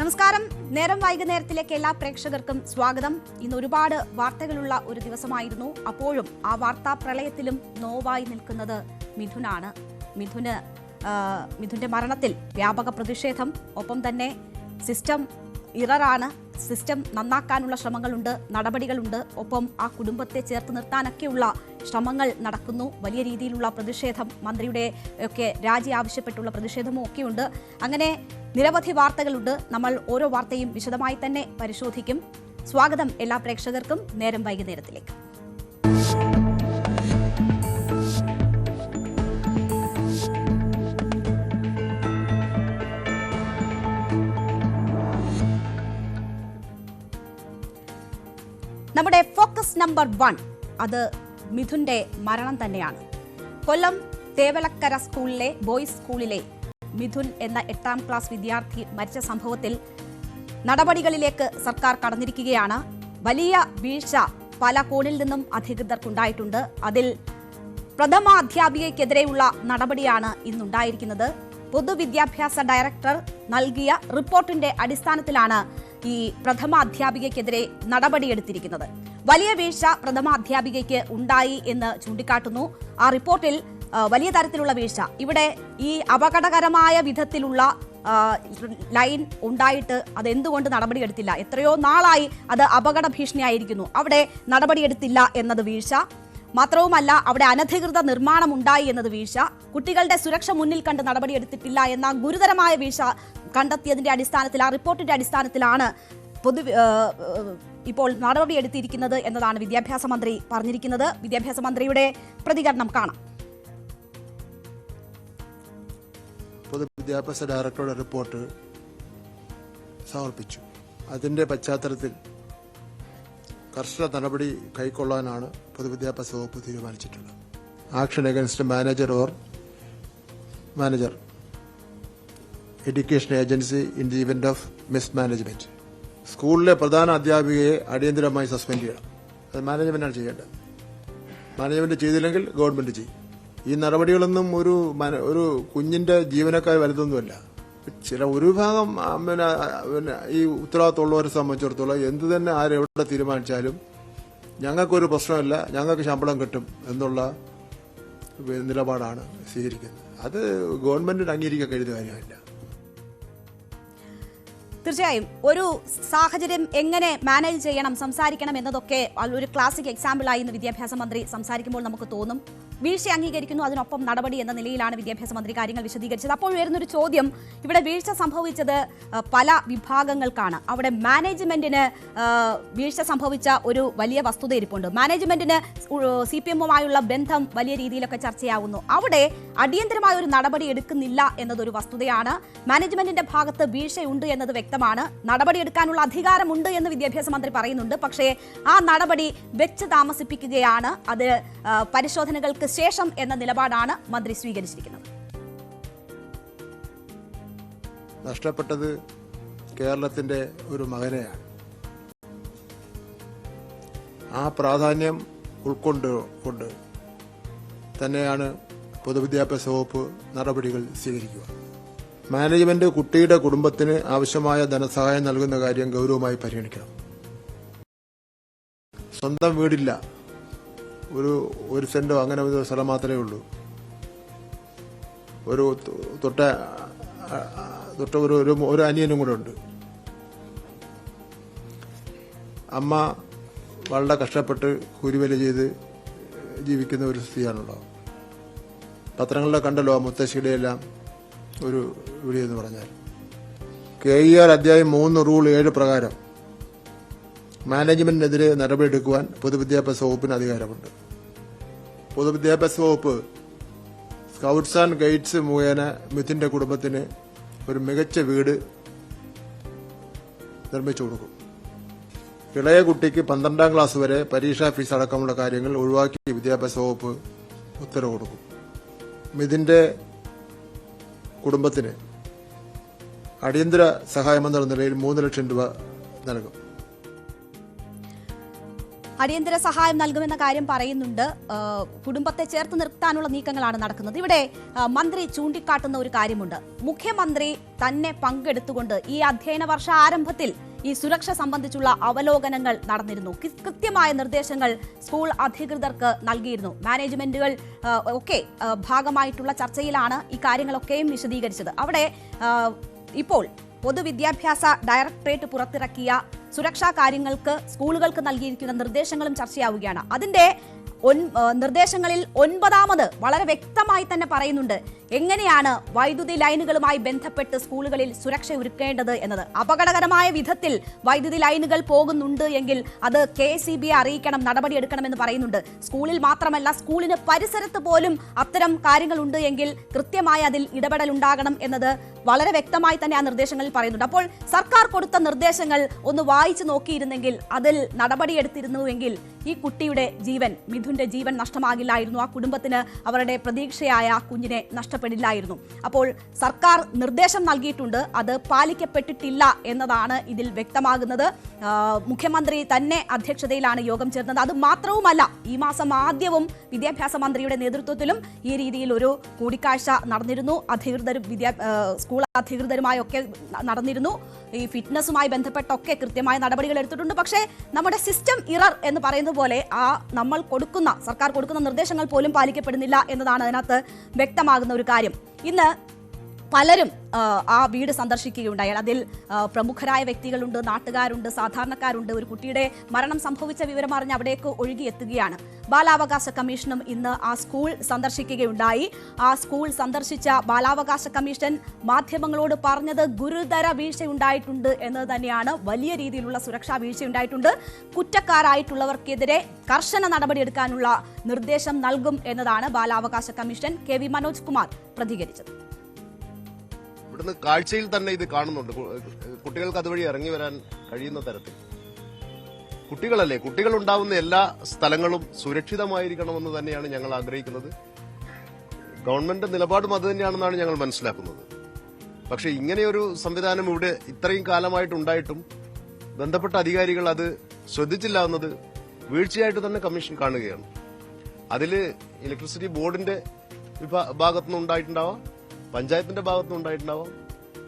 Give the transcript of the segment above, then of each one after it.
നമസ്കാരം. നേരം വൈകുന്നേരത്തിലേക്ക് എല്ലാ പ്രേക്ഷകർക്കും സ്വാഗതം. ഇന്ന് ഒരുപാട് വാർത്തകളുള്ള ഒരു ദിവസമായിരുന്നു. അപ്പോഴും ആ വാർത്താ പ്രളയത്തിലും നോവായി നിൽക്കുന്നത് മിഥുനാണ്. മിഥുന്റെ മരണത്തിൽ വ്യാപക പ്രതിഷേധം, ഒപ്പം തന്നെ സിസ്റ്റം ഇററാണ്, സിസ്റ്റം നന്നാക്കാനുള്ള ശ്രമങ്ങളുണ്ട്, നടപടികളുണ്ട്, ഒപ്പം ആ കുടുംബത്തെ ചേർത്ത് നിർത്താനൊക്കെയുള്ള ശ്രമങ്ങൾ നടക്കുന്നു. വലിയ രീതിയിലുള്ള പ്രതിഷേധം, മന്ത്രിയുടെ ഒക്കെ രാജി ആവശ്യപ്പെട്ടുള്ള പ്രതിഷേധവും ഒക്കെയുണ്ട്. അങ്ങനെ നിരവധി വാർത്തകളുണ്ട്. നമ്മൾ ഓരോ വാർത്തയും വിശദമായി തന്നെ പരിശോധിക്കും. സ്വാഗതം എല്ലാ പ്രേക്ഷകർക്കും നേരം വൈകുന്നേരത്തിലേക്ക്. നമ്മുടെ ഫോക്കസ് നമ്പർ 1 അത് മിഥുന്റെ മരണം തന്നെയാണ്. കൊല്ലം തേവലക്കര സ്കൂളിലെ ബോയ്സ് സ്കൂളിലെ മിഥുൻ എന്ന 8ാം ക്ലാസ് വിദ്യാർത്ഥി മരിച്ച സംഭവത്തിൽ നടപടികളിലേക്ക് സർക്കാർ കടന്നിരിക്കുകയാണ്. വലിയ വീഴ്ച പല കോണിൽ നിന്നും അധികൃതർക്കുണ്ടായിട്ടുണ്ട്. അതിൽ പ്രഥമ അധ്യാപികയ്ക്കെതിരെയുള്ള നടപടിയാണ് ഇന്നുണ്ടായിരിക്കുന്നത്. പൊതുവിദ്യാഭ്യാസ ഡയറക്ടർ നൽകിയ റിപ്പോർട്ടിന്റെ അടിസ്ഥാനത്തിലാണ് ഈ പ്രഥമ അധ്യാപികയ്ക്കെതിരെ നടപടിയെടുത്തിരിക്കുന്നത്. വലിയ വീഴ്ച പ്രഥമ അധ്യാപികയ്ക്ക് ഉണ്ടായി എന്ന് ചൂണ്ടിക്കാട്ടുന്നു. ആ റിപ്പോർട്ടിൽ വലിയ തരത്തിലുള്ള വീഴ്ച, ഇവിടെ ഈ അപകടകരമായ വിധത്തിലുള്ള ലൈൻ ഉണ്ടായിട്ട് അതെന്തുകൊണ്ട് നടപടിയെടുത്തില്ല? എത്രയോ നാളായി അത് അപകട ഭീഷണിയായിരിക്കുന്നു, അവിടെ നടപടിയെടുത്തില്ല എന്നത് വീഴ്ച. മാത്രവുമല്ല, അവിടെ അനധികൃത നിർമ്മാണം ഉണ്ടായി എന്നത് വീഴ്ച. കുട്ടികളുടെ സുരക്ഷ മുന്നിൽ കണ്ട് നടപടിയെടുത്തിട്ടില്ല എന്ന ഗുരുതരമായ വീഴ്ച കണ്ടെത്തിയതിന്റെ അടിസ്ഥാനത്തിൽ, ആ റിപ്പോർട്ടിന്റെ അടിസ്ഥാനത്തിലാണ് ഇപ്പോൾ നടപടിയെടുത്തിരിക്കുന്നത് എന്നതാണ് വിദ്യാഭ്യാസ മന്ത്രി പറഞ്ഞിരിക്കുന്നത്. വിദ്യാഭ്യാസ മന്ത്രിയുടെ പ്രതികരണം കാണാം. പൊതുവിദ്യാഭ്യാസ ഡയറക്ടറുടെ റിപ്പോർട്ട് സമർപ്പിച്ചു. അതിന്റെ പശ്ചാത്തലത്തിൽ കർശന നടപടി കൈക്കൊള്ളാനാണ് പൊതുവിദ്യാഭ്യാസ വകുപ്പ് തീരുമാനിച്ചിട്ടുള്ളത്. Action against manager education agency in the event of mismanagement. സ്കൂളിലെ പ്രധാന അധ്യാപികയെ അടിയന്തരമായി സസ്പെൻഡ് ചെയ്യണം. അത് മാനേജ്മെന്റാണ് ചെയ്യേണ്ടത്. മാനേജ്മെന്റ് ചെയ്തില്ലെങ്കിൽ ഗവൺമെന്റ് ചെയ്യും. ഈ നടപടികളൊന്നും ഒരു കുഞ്ഞിന്റെ ജീവനക്കാർ വലുതൊന്നുമല്ല. ഒരു വിഭാഗം ഈ ഉത്തരവാദിത്തമുള്ളവരെ സംബന്ധിച്ചിടത്തോളം എന്ത് തന്നെ ആരെവിടെ തീരുമാനിച്ചാലും ഞങ്ങൾക്കൊരു പ്രശ്നമില്ല, ഞങ്ങൾക്ക് ശമ്പളം കിട്ടും എന്നുള്ള നിലപാടാണ് സ്വീകരിക്കുന്നത്. അത് ഗവൺമെന്റിന് അംഗീകരിക്കാൻ കഴിയുന്ന കാര്യമില്ല. തീർച്ചയായും ഒരു സാഹചര്യം എങ്ങനെ മാനേജ് ചെയ്യണം, സംസാരിക്കണം എന്നതൊക്കെ ഒരു ക്ലാസിക് എക്സാമ്പിളായി ഇന്ന് വിദ്യാഭ്യാസ മന്ത്രി സംസാരിക്കുമ്പോൾ നമുക്ക് തോന്നും. വീഴ്ച അംഗീകരിക്കുന്നു, അതിനൊപ്പം നടപടി എന്ന നിലയിലാണ് വിദ്യാഭ്യാസ മന്ത്രി കാര്യങ്ങൾ വിശദീകരിച്ചത്. അപ്പോൾ വരുന്നൊരു ചോദ്യം, ഇവിടെ വീഴ്ച സംഭവിച്ചത് പല വിഭാഗങ്ങൾക്കാണ്. അവിടെ മാനേജ്മെന്റിന് വീഴ്ച സംഭവിച്ച ഒരു വലിയ വസ്തുതയിരിപ്പുണ്ട്. മാനേജ്മെന്റിന് CPM-ഉമായുള്ള ബന്ധം വലിയ രീതിയിലൊക്കെ ചർച്ചയാവുന്നു. അവിടെ അടിയന്തരമായ ഒരു നടപടി എടുക്കുന്നില്ല എന്നതൊരു വസ്തുതയാണ്. മാനേജ്മെന്റിന്റെ ഭാഗത്ത് വീഴ്ചയുണ്ട് എന്നത് വ്യക്തമാണ്. നടപടിയെടുക്കാനുള്ള അധികാരമുണ്ട് എന്ന് വിദ്യാഭ്യാസ മന്ത്രി പറയുന്നുണ്ട്. പക്ഷേ ആ നടപടി വെച്ച് താമസിപ്പിക്കുകയാണ്. അത് പരിശോധനകൾക്ക് ശേഷം എന്ന നിലപാടാണ് മന്ത്രി സ്വീകരിച്ചിരിക്കുന്നത്. നഷ്ടപ്പെട്ടത് കേരളത്തിന്റെ ഒരു മകനെയാണ്. ആ പ്രാധാന്യം ഉൾക്കൊണ്ട് തന്നെയാണ് പൊതുവിദ്യാഭ്യാസ വകുപ്പ് നടപടികൾ സ്വീകരിക്കുക. മാനേജ്മെന്റ് കുട്ടിയുടെ കുടുംബത്തിന് ആവശ്യമായ ധനസഹായം നൽകുന്ന കാര്യം ഗൗരവമായി പരിഗണിക്കണം. സ്വന്തം വീടില്ല, ഒരു സെന്റോ അങ്ങനെ ഒരു സ്ഥലം മാത്രമേ ഉള്ളൂ. ഒരു അനിയനും കൂടെ ഉണ്ട്. അമ്മ വളരെ കഷ്ടപ്പെട്ട് കൂലിവേല ചെയ്ത് ജീവിക്കുന്ന ഒരു സ്ഥിതിയാണുള്ളത്. പത്രങ്ങളിലെ കണ്ടല്ലോ മുത്തശ്ശിയുടെ എല്ലാം ഒരു വീഡിയോ എന്ന് പറഞ്ഞാൽ. KER അധ്യായം 3 റൂൾ 7 പ്രകാരം മാനേജ്മെന്റിനെതിരെ നടപടിയെടുക്കുവാൻ പൊതുവിദ്യാഭ്യാസ വകുപ്പിന് അധികാരമുണ്ട്. പൊതുവിദ്യാഭ്യാസ വകുപ്പ് സ്കൗട്ട്സ് ആൻഡ് ഗൈഡ്സ് മുഖേന മിഥുന്റെ കുടുംബത്തിന് ഒരു മികച്ച വീട് നിർമ്മിച്ചു കൊടുക്കും. ഇളയ കുട്ടിക്ക് 12ാം ക്ലാസ് വരെ പരീക്ഷാ ഫീസ് അടക്കമുള്ള കാര്യങ്ങൾ ഒഴിവാക്കി വിദ്യാഭ്യാസ വകുപ്പ് ഉത്തരവ് കൊടുക്കും. മിഥുന്റെ കുടുംബത്തിന് അടിയന്തര സഹായമെന്ന നിലയിൽ 3 ലക്ഷം രൂപ നൽകും. അടിയന്തര സഹായം നൽകുമെന്ന കാര്യം പറയുന്നുണ്ട്. കുടുംബത്തെ ചേർത്ത് നിർത്താനുള്ള നീക്കങ്ങളാണ് നടക്കുന്നത്. ഇവിടെ മന്ത്രി ചൂണ്ടിക്കാട്ടുന്ന ഒരു കാര്യമുണ്ട്. മുഖ്യമന്ത്രി തന്നെ പങ്കെടുത്തുകൊണ്ട് ഈ അധ്യയന വർഷ ആരംഭത്തിൽ ഈ സുരക്ഷ സംബന്ധിച്ചുള്ള അവലോകനങ്ങൾ നടന്നിരുന്നു. കൃത്യമായ നിർദ്ദേശങ്ങൾ സ്കൂൾ അധികൃതർക്ക് നൽകിയിരുന്നു. മാനേജ്മെന്റുകൾ ഒക്കെ ഭാഗമായിട്ടുള്ള ചർച്ചയിലാണ് ഈ കാര്യങ്ങളൊക്കെയും വിശദീകരിച്ചത്. അവിടെ ഇപ്പോൾ പൊതുവിദ്യാഭ്യാസ ഡയറക്ടറേറ്റ് പുറത്തിറക്കിയ സുരക്ഷാ കാര്യങ്ങൾക്ക് സ്കൂളുകൾക്ക് നൽകിയിരിക്കുന്ന നിർദ്ദേശങ്ങളും ചർച്ചയാവുകയാണ്. അതിന്റെ നിർദ്ദേശങ്ങളിൽ 9ാമത് വളരെ വ്യക്തമായി തന്നെ പറയുന്നുണ്ട് എങ്ങനെയാണ് വൈദ്യുതി ലൈനുകളുമായി ബന്ധപ്പെട്ട് സ്കൂളുകളിൽ സുരക്ഷ ഒരുക്കേണ്ടത് എന്നത്. അപകടകരമായ വിധത്തിൽ വൈദ്യുതി ലൈനുകൾ പോകുന്നുണ്ട് എങ്കിൽ അത് KSEBയെ അറിയിക്കണം, നടപടിയെടുക്കണമെന്ന് പറയുന്നുണ്ട്. സ്കൂളിൽ മാത്രമല്ല, സ്കൂളിന് പരിസരത്ത് പോലും അത്തരം കാര്യങ്ങളുണ്ട് എങ്കിൽ കൃത്യമായി അതിൽ ഇടപെടൽ ഉണ്ടാകണം എന്നത് വളരെ വ്യക്തമായി തന്നെ ആ നിർദ്ദേശങ്ങളിൽ പറയുന്നുണ്ട്. അപ്പോൾ സർക്കാർ കൊടുത്ത നിർദ്ദേശങ്ങൾ ഒന്ന് വായിച്ചു നോക്കിയിരുന്നെങ്കിൽ, അതിൽ നടപടിയെടുത്തിരുന്നുവെങ്കിൽ ഈ കുട്ടിയുടെ ജീവൻ, മിഥുന്റെ ജീവൻ നഷ്ടമാകില്ലായിരുന്നു. ആ കുടുംബത്തിന് അവരുടെ പ്രതീക്ഷയായ കുഞ്ഞിനെ നഷ്ടപ്പെടില്ലായിരുന്നു. അപ്പോൾ സർക്കാർ നിർദ്ദേശം നൽകിയിട്ടുണ്ട്, അത് പാലിക്കപ്പെട്ടിട്ടില്ല എന്നതാണ് ഇതിൽ വ്യക്തമാകുന്നത്. മുഖ്യമന്ത്രി തന്നെ അധ്യക്ഷതയിലാണ് യോഗം ചേർന്നത്. അത് മാത്രവുമല്ല, ഈ മാസം ആദ്യവും വിദ്യാഭ്യാസ മന്ത്രിയുടെ നേതൃത്വത്തിലും ഈ രീതിയിൽ ഒരു കൂടിക്കാഴ്ച നടന്നിരുന്നു. സ്കൂൾ അധികൃതരുമായൊക്കെ നടന്നിരുന്നു. ഈ ഫിറ്റ്നസുമായി ബന്ധപ്പെട്ടൊക്കെ കൃത്യമായ നടപടികൾ എടുത്തിട്ടുണ്ട്. പക്ഷേ നമ്മുടെ സിസ്റ്റം ഇറർ എന്ന് പറയുന്നത് പോലെ നമ്മൾ സർക്കാർ കൊടുക്കുന്ന നിർദ്ദേശങ്ങൾ പോലും പാലിക്കപ്പെടുന്നില്ല എന്നതാണ് അതിനകത്ത് വ്യക്തമാകുന്ന ഒരു കാര്യം. ഇന്ന് പലരും ആ വീട് സന്ദർശിക്കുകയുണ്ടായി. അതിൽ പ്രമുഖരായ വ്യക്തികളുണ്ട്, നാട്ടുകാരുണ്ട്, സാധാരണക്കാരുണ്ട്. ഒരു കുട്ടിയുടെ മരണം സംഭവിച്ച വിവരം അറിഞ്ഞ് അവിടേക്ക് ഒഴുകിയെത്തുകയാണ്. ബാലാവകാശ കമ്മീഷനും ഇന്ന് ആ സ്കൂൾ സന്ദർശിക്കുകയുണ്ടായി. ആ സ്കൂൾ സന്ദർശിച്ച ബാലാവകാശ കമ്മീഷൻ മാധ്യമങ്ങളോട് പറഞ്ഞത് ഗുരുതര വീഴ്ചയുണ്ടായിട്ടുണ്ട് എന്നത് തന്നെയാണ്. വലിയ രീതിയിലുള്ള സുരക്ഷാ വീഴ്ചയുണ്ടായിട്ടുണ്ട്. കുറ്റക്കാരായിട്ടുള്ളവർക്കെതിരെ കർശന നടപടിയെടുക്കാനുള്ള നിർദ്ദേശം നൽകും എന്നതാണ് ബാലാവകാശ കമ്മീഷൻ. KV മനോജ് കുമാർ പ്രതികരിച്ചത്. ഇവിടുന്ന് കാഴ്ചയിൽ തന്നെ ഇത് കാണുന്നുണ്ട്. കുട്ടികൾക്ക് അതുവഴി ഇറങ്ങി വരാൻ കഴിയുന്ന തരത്തിൽ കുട്ടികളല്ലേ, കുട്ടികൾ ഉണ്ടാവുന്ന എല്ലാ സ്ഥലങ്ങളും സുരക്ഷിതമായിരിക്കണമെന്ന് തന്നെയാണ് ഞങ്ങൾ ആഗ്രഹിക്കുന്നത്. ഗവൺമെന്റ് നിലപാടും അത് തന്നെയാണെന്നാണ് ഞങ്ങൾ മനസ്സിലാക്കുന്നത്. പക്ഷെ ഇങ്ങനെയൊരു സംവിധാനം ഇവിടെ ഇത്രയും കാലമായിട്ടുണ്ടായിട്ടും ബന്ധപ്പെട്ട അധികാരികൾ അത് ശ്രദ്ധിച്ചില്ല എന്നത് വീഴ്ചയായിട്ട് തന്നെ കമ്മീഷൻ കാണുകയാണ്. അതിൽ ഇലക്ട്രിസിറ്റി ബോർഡിന്റെ ഭാഗത്തുനിന്ന് ഉണ്ടായിട്ടുണ്ടാവാം, പഞ്ചായത്തിന്റെ ഭാഗത്തുനിന്ന് ഉണ്ടായിട്ടുണ്ടാവാം,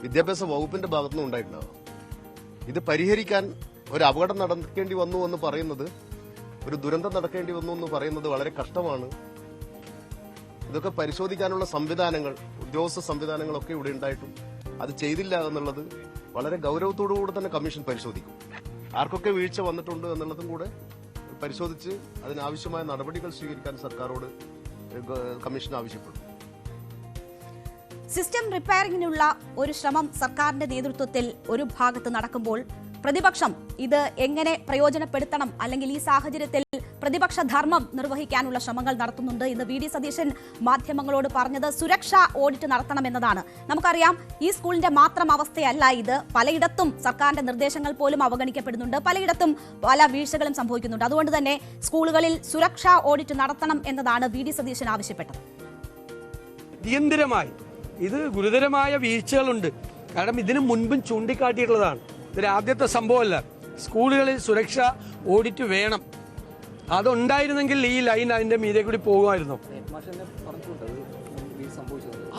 വിദ്യാഭ്യാസ വകുപ്പിന്റെ ഭാഗത്തുനിന്ന് ഉണ്ടായിട്ടുണ്ടാവാം. ഇത് പരിഹരിക്കാൻ ഒരു അപകടം നടക്കേണ്ടി വന്നു എന്ന് പറയുന്നത്, ഒരു ദുരന്തം നടക്കേണ്ടി വന്നു എന്ന് പറയുന്നത് വളരെ കഷ്ടമാണ്. ഇതൊക്കെ പരിശോധിക്കാനുള്ള സംവിധാനങ്ങൾ, ഉദ്യോഗസ്ഥ സംവിധാനങ്ങളൊക്കെ ഇവിടെ ഉണ്ടായിട്ടും അത് ചെയ്തില്ല എന്നുള്ളത് വളരെ ഗൌരവത്തോടുകൂടി തന്നെ കമ്മീഷൻ പരിശോധിക്കും. ആർക്കൊക്കെ വീഴ്ച വന്നിട്ടുണ്ട് എന്നുള്ളതും കൂടെ പരിശോധിച്ച് അതിനാവശ്യമായ നടപടികൾ സ്വീകരിക്കാൻ സർക്കാരോട് കമ്മീഷൻ ആവശ്യപ്പെടും. സിസ്റ്റം റിപ്പയറിംഗിനുള്ള ഒരു ശ്രമം സർക്കാരിന്റെ നേതൃത്വത്തിൽ ഒരു ഭാഗത്ത് നടക്കുമ്പോൾ പ്രതിപക്ഷം ഇത് എങ്ങനെ പ്രയോജനപ്പെടുത്തണം, അല്ലെങ്കിൽ ഈ സാഹചര്യത്തിൽ പ്രതിപക്ഷ ധർമ്മം നിർവഹിക്കാനുള്ള ശ്രമങ്ങൾ നടത്തുന്നുണ്ട്. ഇന്ന് VD സതീശൻ മാധ്യമങ്ങളോട് പറഞ്ഞത് സുരക്ഷാ ഓഡിറ്റ് നടത്തണമെന്നതാണ്. നമുക്കറിയാം, ഈ സ്കൂളിന്റെ മാത്രം അവസ്ഥയല്ല ഇത്. പലയിടത്തും സർക്കാരിന്റെ നിർദ്ദേശങ്ങൾ പോലും അവഗണിക്കപ്പെടുന്നുണ്ട്, പലയിടത്തും പല വീഴ്ചകളും സംഭവിക്കുന്നുണ്ട്. അതുകൊണ്ട് തന്നെ സ്കൂളുകളിൽ സുരക്ഷാ ഓഡിറ്റ് നടത്തണം എന്നതാണ് VD സതീശൻ ആവശ്യപ്പെട്ടത്. അടിയന്തരമായി ഇത് ഗുരുതരമായ വീഴ്ചകളുണ്ട്. കാരണം ഇതിനു മുൻപും ചൂണ്ടിക്കാട്ടിയിട്ടുള്ളതാണ്. ഇതൊരു ആദ്യത്തെ സംഭവമല്ല. സ്കൂളുകളിൽ സുരക്ഷാ ഓഡിറ്റ് വേണം. അതുണ്ടായിരുന്നെങ്കിൽ ഈ ലൈൻ അതിന്റെ മീതെ കൂടി പോകുമായിരുന്നു.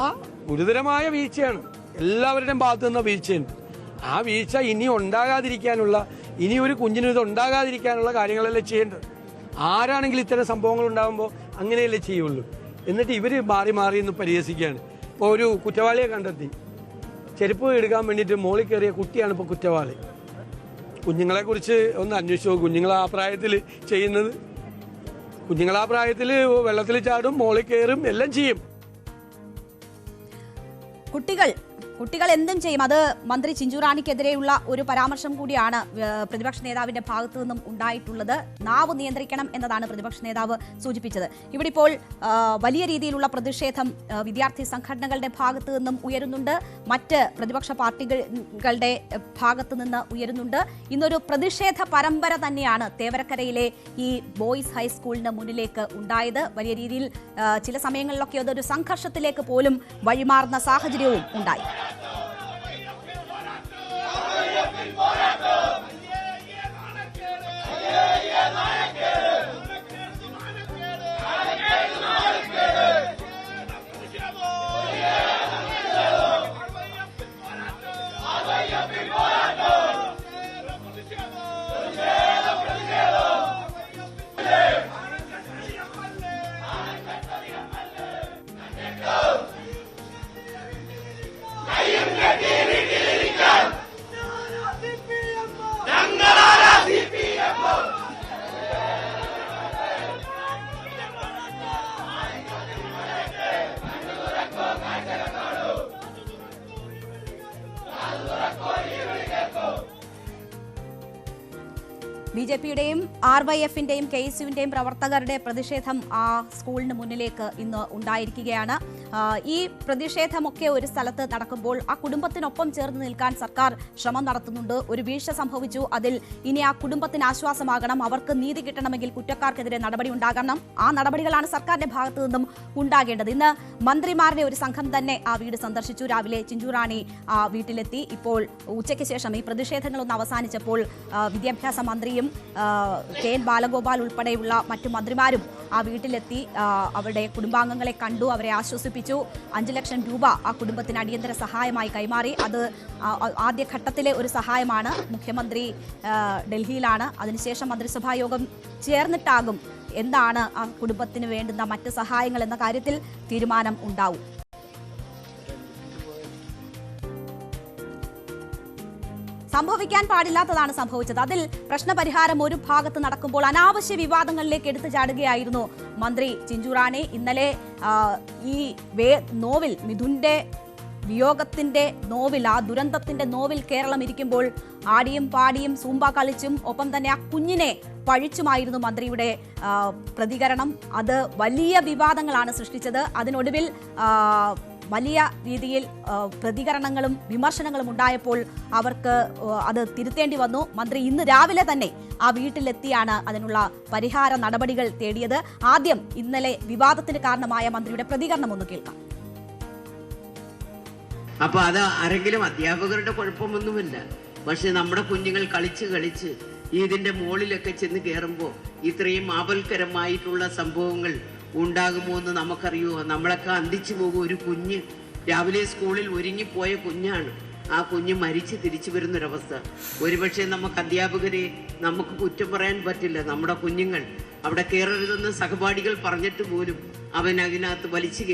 ആ ഗുരുതരമായ വീഴ്ചയാണ്, എല്ലാവരുടെയും ഭാഗത്തു നിന്ന വീഴ്ചയുണ്ട്. ആ വീഴ്ച ഇനി ഉണ്ടാകാതിരിക്കാനുള്ള, ഇനി ഒരു കുഞ്ഞിനും ഇത് ഉണ്ടാകാതിരിക്കാനുള്ള കാര്യങ്ങളല്ലേ ചെയ്യേണ്ടത്. ആരാണെങ്കിലും ഇത്തരം സംഭവങ്ങൾ ഉണ്ടാകുമ്പോൾ അങ്ങനെയല്ലേ ചെയ്യുള്ളൂ. എന്നിട്ട് ഇവര് മാറി മാറി എന്ന് പരിഹസിക്കുകയാണ്. ഇപ്പോൾ ഒരു കുറ്റവാളിയെ കണ്ടെത്തി, ചെരുപ്പ് എടുക്കാൻ വേണ്ടിയിട്ട് മോളിൽ കയറിയ കുട്ടിയാണ് ഇപ്പോൾ കുറ്റവാളി. കുഞ്ഞുങ്ങളെ കുറിച്ച് ഒന്ന് അന്വേഷിച്ചു. കുഞ്ഞുങ്ങൾ ആ പ്രായത്തിൽ ചെയ്യുന്നത്, കുഞ്ഞുങ്ങൾ ആ പ്രായത്തിൽ വെള്ളത്തിൽ ചാടും, മോളിൽ കയറും, എല്ലാം ചെയ്യും. കുട്ടികൾ എന്തും ചെയ്യും. അത് മന്ത്രി ചിഞ്ചുറാണിക്കെതിരെയുള്ള ഒരു പരാമർശം കൂടിയാണ് പ്രതിപക്ഷ നേതാവിന്റെ ഭാഗത്തു നിന്നും ഉണ്ടായിട്ടുള്ളത്. നാവ് നിയന്ത്രിക്കണം എന്നതാണ് പ്രതിപക്ഷ നേതാവ് സൂചിപ്പിച്ചത്. ഇവിടെ ഇപ്പോൾ വലിയ രീതിയിലുള്ള പ്രതിഷേധം വിദ്യാർത്ഥി സംഘടനകളുടെ ഭാഗത്തു നിന്നും ഉയരുന്നുണ്ട്, മറ്റ് പ്രതിപക്ഷ പാർട്ടികളുടെ ഭാഗത്തു നിന്ന് ഉയരുന്നുണ്ട്. ഇന്നൊരു പ്രതിഷേധ പരമ്പര തന്നെയാണ് തേവരക്കരയിലെ ഈ ബോയ്സ് ഹൈസ്കൂളിന് മുന്നിലേക്ക് ഉണ്ടായത്. വലിയ രീതിയിൽ ചില സമയങ്ങളിലൊക്കെ അതൊരു സംഘർഷത്തിലേക്ക് പോലും വഴിമാറുന്ന സാഹചര്യവും ഉണ്ടായി. പോരാട്ടം BJPയുടെയും RYFന്റെയും KSUവിന്റെയും പ്രവർത്തകരുടെ പ്രതിഷേധം ആ സ്കൂളിന് മുന്നിലേക്ക് ഇന്ന് ഉണ്ടായിരിക്കുകയാണ്. ഈ പ്രതിഷേധമൊക്കെ ഒരു സ്ഥലത്ത് നടക്കുമ്പോൾ ആ കുടുംബത്തിനൊപ്പം ചേർന്ന് നിൽക്കാൻ സർക്കാർ ശ്രമം നടത്തുന്നുണ്ട്. ഒരു വീഴ്ച സംഭവിച്ചു, അതിൽ ഇനി ആ കുടുംബത്തിന് ആശ്വാസമാകണം, അവർക്ക് നീതി കിട്ടണമെങ്കിൽ കുറ്റക്കാർക്കെതിരെ നടപടി ഉണ്ടാകണം. ആ നടപടികളാണ് സർക്കാരിന്റെ ഭാഗത്തു നിന്നും ഉണ്ടാകേണ്ടത്. ഇന്ന് മന്ത്രിമാരുടെ ഒരു സംഘം തന്നെ ആ വീട് സന്ദർശിച്ചു. രാവിലെ ചിഞ്ചുറാണി ആ വീട്ടിലെത്തി. ഇപ്പോൾ ഉച്ചയ്ക്ക് ശേഷം ഈ പ്രതിഷേധങ്ങളൊന്ന് അവസാനിച്ചപ്പോൾ വിദ്യാഭ്യാസ മന്ത്രിയും KN ബാലഗോപാൽ ഉൾപ്പെടെയുള്ള മറ്റു മന്ത്രിമാരും ആ വീട്ടിലെത്തി അവരുടെ കുടുംബാംഗങ്ങളെ കണ്ടു, അവരെ ആശ്വസിപ്പിച്ചു. 5 ലക്ഷം രൂപ ആ കുടുംബത്തിന് അടിയന്തര സഹായമായി കൈമാറി. അത് ആദ്യഘട്ടത്തിലെ ഒരു സഹായമാണ്. മുഖ്യമന്ത്രി ഡൽഹിയിലാണ്. അതിനുശേഷം മന്ത്രിസഭാ യോഗം ചേർന്നിട്ടാകും എന്താണ് ആ കുടുംബത്തിന് വേണ്ടുന്ന മറ്റ് സഹായങ്ങൾ എന്ന കാര്യത്തിൽ തീരുമാനം ഉണ്ടാവും. സംഭവിക്കാൻ പാടില്ലാത്തതാണ് സംഭവിച്ചത്. അതിൽ പ്രശ്നപരിഹാരം ഒരു ഭാഗത്ത് നടക്കുമ്പോൾ അനാവശ്യ വിവാദങ്ങളിലേക്ക് എടുത്തു ചാടുകയായിരുന്നു മന്ത്രി ചിഞ്ചുറാണി. ഇന്നലെ ഈ നോവിൽ, മിഥുന്റെ വിയോഗത്തിന്റെ നോവിൽ, ആ ദുരന്തത്തിന്റെ നോവിൽ കേരളം ഇരിക്കുമ്പോൾ ആടിയും പാടിയും സൂമ്പ കളിച്ചും ഒപ്പം തന്നെ ആ കുഞ്ഞിനെ പഴിച്ചുമായിരുന്നു മന്ത്രിയുടെ പ്രതികരണം. അത് വലിയ വിവാദങ്ങളാണ് സൃഷ്ടിച്ചത്. അതിനൊടുവിൽ വലിയ രീതിയിൽ പ്രതികരണങ്ങളും വിമർശനങ്ങളും ഉണ്ടായപ്പോൾ അവർക്ക് അത് തിരുത്തേണ്ടി വന്നു. മന്ത്രി ഇന്ന് രാവിലെ തന്നെ ആ വീട്ടിലെത്തിയാണ് അതിനുള്ള പരിഹാര നടപടികൾ തേടിയത്. ആദ്യം ഇന്നലെ വിവാദത്തിന് കാരണമായ മന്ത്രിയുടെ പ്രതികരണം ഒന്ന് കേൾക്കാം. അപ്പൊ അത് ആരെങ്കിലും അധ്യാപകരുടെ കുഴപ്പമൊന്നുമില്ല. പക്ഷെ നമ്മുടെ കുഞ്ഞുങ്ങൾ കളിച്ച് ഇതിന്റെ മുകളിലൊക്കെ ചെന്ന് കയറുമ്പോൾ ഇത്രയും ആപൽക്കരമായിട്ടുള്ള സംഭവങ്ങൾ ഉണ്ടാകുമോ എന്ന് നമുക്കറിയുമോ? നമ്മളൊക്കെ അന്തിച്ചു പോകും. ഒരു കുഞ്ഞ് രാവിലെ സ്കൂളിൽ ഒരുങ്ങിപ്പോയ കുഞ്ഞാണ്. ആ കുഞ്ഞ് മരിച്ച് തിരിച്ചു വരുന്നൊരവസ്ഥ. ഒരുപക്ഷെ നമുക്ക് അധ്യാപകരെ നമുക്ക് കുറ്റം പറയാൻ പറ്റില്ല. നമ്മുടെ കുഞ്ഞുങ്ങൾ അവിടെ കയറരുതെന്ന് സഹപാഠികൾ പറഞ്ഞിട്ട് പോലും അവൻ അതിനകത്ത് വലിച്ചു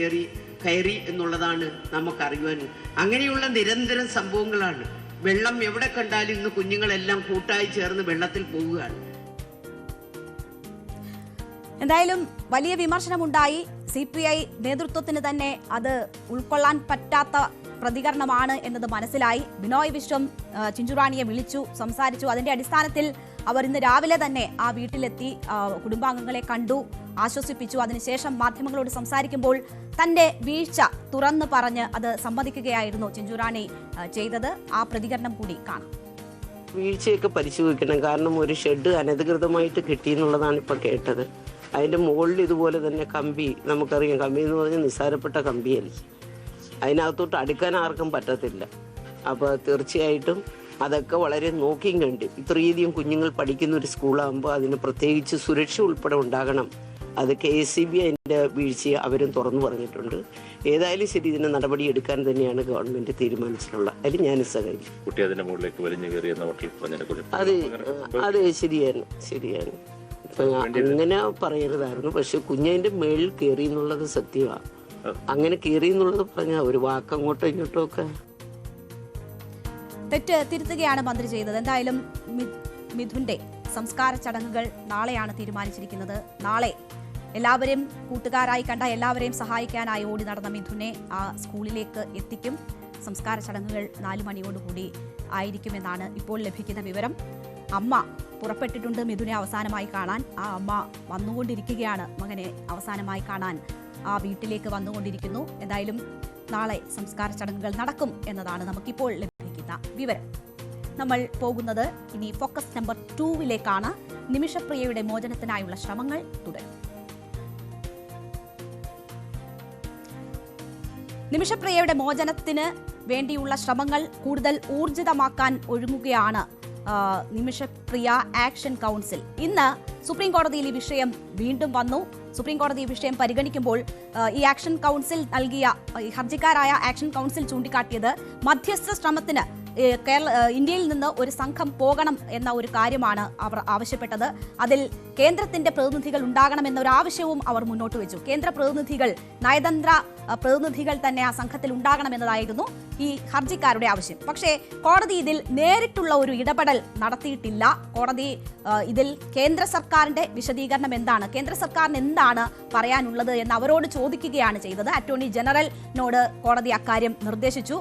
കയറി എന്നുള്ളതാണ് നമുക്കറിയുവാൻ. അങ്ങനെയുള്ള നിരന്തരം സംഭവങ്ങളാണ്. വെള്ളം എവിടെ കണ്ടാലും ഇന്ന് കുഞ്ഞുങ്ങളെല്ലാം കൂട്ടായി ചേർന്ന് വെള്ളത്തിൽ പോവുകയാണ്. എന്തായാലും വലിയ വിമർശനമുണ്ടായി. CPI നേതൃത്വത്തിന് തന്നെ അത് ഉൾക്കൊള്ളാൻ പറ്റാത്ത പ്രതികരണമാണ് എന്നത് മനസ്സിലായി. ബിനോയ് വിശ്വം ചിഞ്ചുറാണിയെ വിളിച്ചു, സംസാരിച്ചു. അതിന്റെ അടിസ്ഥാനത്തിൽ അവർ ഇന്ന് രാവിലെ തന്നെ ആ വീട്ടിലെത്തി കുടുംബാംഗങ്ങളെ കണ്ടു, ആശ്വസിപ്പിച്ചു. അതിനുശേഷം മാധ്യമങ്ങളോട് സംസാരിക്കുമ്പോൾ തന്റെ വീഴ്ച തുറന്നു പറഞ്ഞ് അത് സമ്മതിക്കുകയായിരുന്നു ചിഞ്ചുറാണി ചെയ്തത്. ആ പ്രതികരണം കൂടി കാണാം. വീഴ്ചയൊക്കെ പരിശോധിക്കണം. കാരണം ഒരു ഷെഡ് അനധികൃതമായിട്ട് കിട്ടിയെന്നുള്ളതാണ് ഇപ്പൊ കേട്ടത്. അതിന്റെ മുകളിൽ ഇതുപോലെ തന്നെ കമ്പി, നമുക്കറിയാം കമ്പി എന്ന് പറഞ്ഞാൽ നിസ്സാരപ്പെട്ട കമ്പിയല്ല, അതിനകത്തോട്ട് അടുക്കാൻ ആർക്കും പറ്റത്തില്ല. അപ്പോൾ തീർച്ചയായിട്ടും അതൊക്കെ വളരെ നോക്കിയും കണ്ട് ഇത്രയധികം കുഞ്ഞുങ്ങൾ പഠിക്കുന്ന ഒരു സ്കൂളാകുമ്പോൾ അതിന് പ്രത്യേകിച്ച് സുരക്ഷ ഉൾപ്പെടെ ഉണ്ടാകണം. അത് KSEB അതിൻ്റെ വീഴ്ചയെ അവരും തുറന്നു പറഞ്ഞിട്ടുണ്ട്. ഏതായാലും ശരി, ഇതിന് നടപടി എടുക്കാൻ തന്നെയാണ് ഗവൺമെന്റ് തീരുമാനിച്ചിട്ടുള്ളത്. അതിൽ ഞാൻ അത് ശരിയാണ്. അങ്ങനെ പറയരുതായിരുന്നു. പക്ഷെ കുഞ്ഞതിന്റെ മേളിൽ കയറി എന്നുള്ളത് സത്യമാണ്. അങ്ങനെ കയറി എന്നുള്ളത് പറഞ്ഞ ഒരു വാക്കങ്ങോട്ടോ ഇങ്ങോട്ടോ ഒക്കെ തെറ്റ് തിരുത്തുകയാണ് മന്ത്രി ചെയ്തത്. എന്തായാലും മിഥുന്റെ സംസ്കാര ചടങ്ങുകൾ നാളെയാണ് തീരുമാനിച്ചിരിക്കുന്നത്. നാളെ എല്ലാവരെയും കൂട്ടുകാരായി കണ്ട എല്ലാവരെയും സഹായിക്കാനായി ഓടി നടന്ന മിഥുനെ ആ സ്കൂളിലേക്ക് എത്തിക്കും. സംസ്കാര ചടങ്ങുകൾ 4 മണിയോടുകൂടി ആയിരിക്കുമെന്നാണ് ഇപ്പോൾ ലഭിക്കുന്ന വിവരം. അമ്മ പുറപ്പെട്ടിട്ടുണ്ട് മിഥുനെ അവസാനമായി കാണാൻ. ആ അമ്മ വന്നുകൊണ്ടിരിക്കുകയാണ്, മകനെ അവസാനമായി കാണാൻ ആ വീട്ടിലേക്ക് വന്നുകൊണ്ടിരിക്കുന്നു. എന്തായാലും നാളെ സംസ്കാര ചടങ്ങുകൾ നടക്കും എന്നതാണ് നമുക്കിപ്പോൾ ലഭിക്കുന്ന വിവരം. നമ്മൾ പോകുന്നത് ഇനി ഫോക്കസ് നമ്പർ 2 നിമിഷപ്രിയയുടെ മോചനത്തിനായുള്ള ശ്രമങ്ങൾ തുടരും. നിമിഷപ്രിയയുടെ മോചനത്തിന് വേണ്ടിയുള്ള ശ്രമങ്ങൾ കൂടുതൽ ഊർജിതമാക്കാൻ ഒരുങ്ങുകയാണ് നിമിഷപ്രിയ ആക്ഷൻ കൗൺസിൽ. ഇന്ന് സുപ്രീം കോടതിയിൽ ഈ വിഷയം വീണ്ടും വന്നു. സുപ്രീം കോടതി ഈ വിഷയം പരിഗണിക്കുമ്പോൾ ഈ ആക്ഷൻ കൗൺസിൽ നൽകിയ ഹർജിക്കാരായ ആക്ഷൻ കൗൺസിൽ ചൂണ്ടിക്കാട്ടിയത് മധ്യസ്ഥ ശ്രമത്തിന് ഇന്ത്യയിൽ നിന്ന് ഒരു സംഘം പോകണം എന്ന ഒരു കാര്യമാണ് അവർ ആവശ്യപ്പെട്ടത്. അതിൽ കേന്ദ്രത്തിന്റെ പ്രതിനിധികൾ ഉണ്ടാകണമെന്ന ഒരു ആവശ്യവും അവർ മുന്നോട്ട് വെച്ചു. കേന്ദ്ര പ്രതിനിധികൾ, നയതന്ത്ര പ്രതിനിധികൾ തന്നെ ആ സംഘത്തിൽ ഉണ്ടാകണമെന്നതായിരുന്നു ഈ ഹർജിക്കാരുടെ ആവശ്യം. പക്ഷേ കോടതി ഇതിൽ നേരിട്ടുള്ള ഒരു ഇടപെടൽ നടത്തിയിട്ടില്ല. കോടതി ഇതിൽ കേന്ദ്ര സർക്കാരിന്റെ വിശദീകരണം എന്താണ്, കേന്ദ്ര സർക്കാരിന് എന്താണ് പറയാനുള്ളത് എന്ന് അവരോട് ചോദിക്കുകയാണ് ചെയ്തത്. അറ്റോർണി ജനറലിനോട് കോടതി അക്കാര്യം നിർദ്ദേശിച്ചു.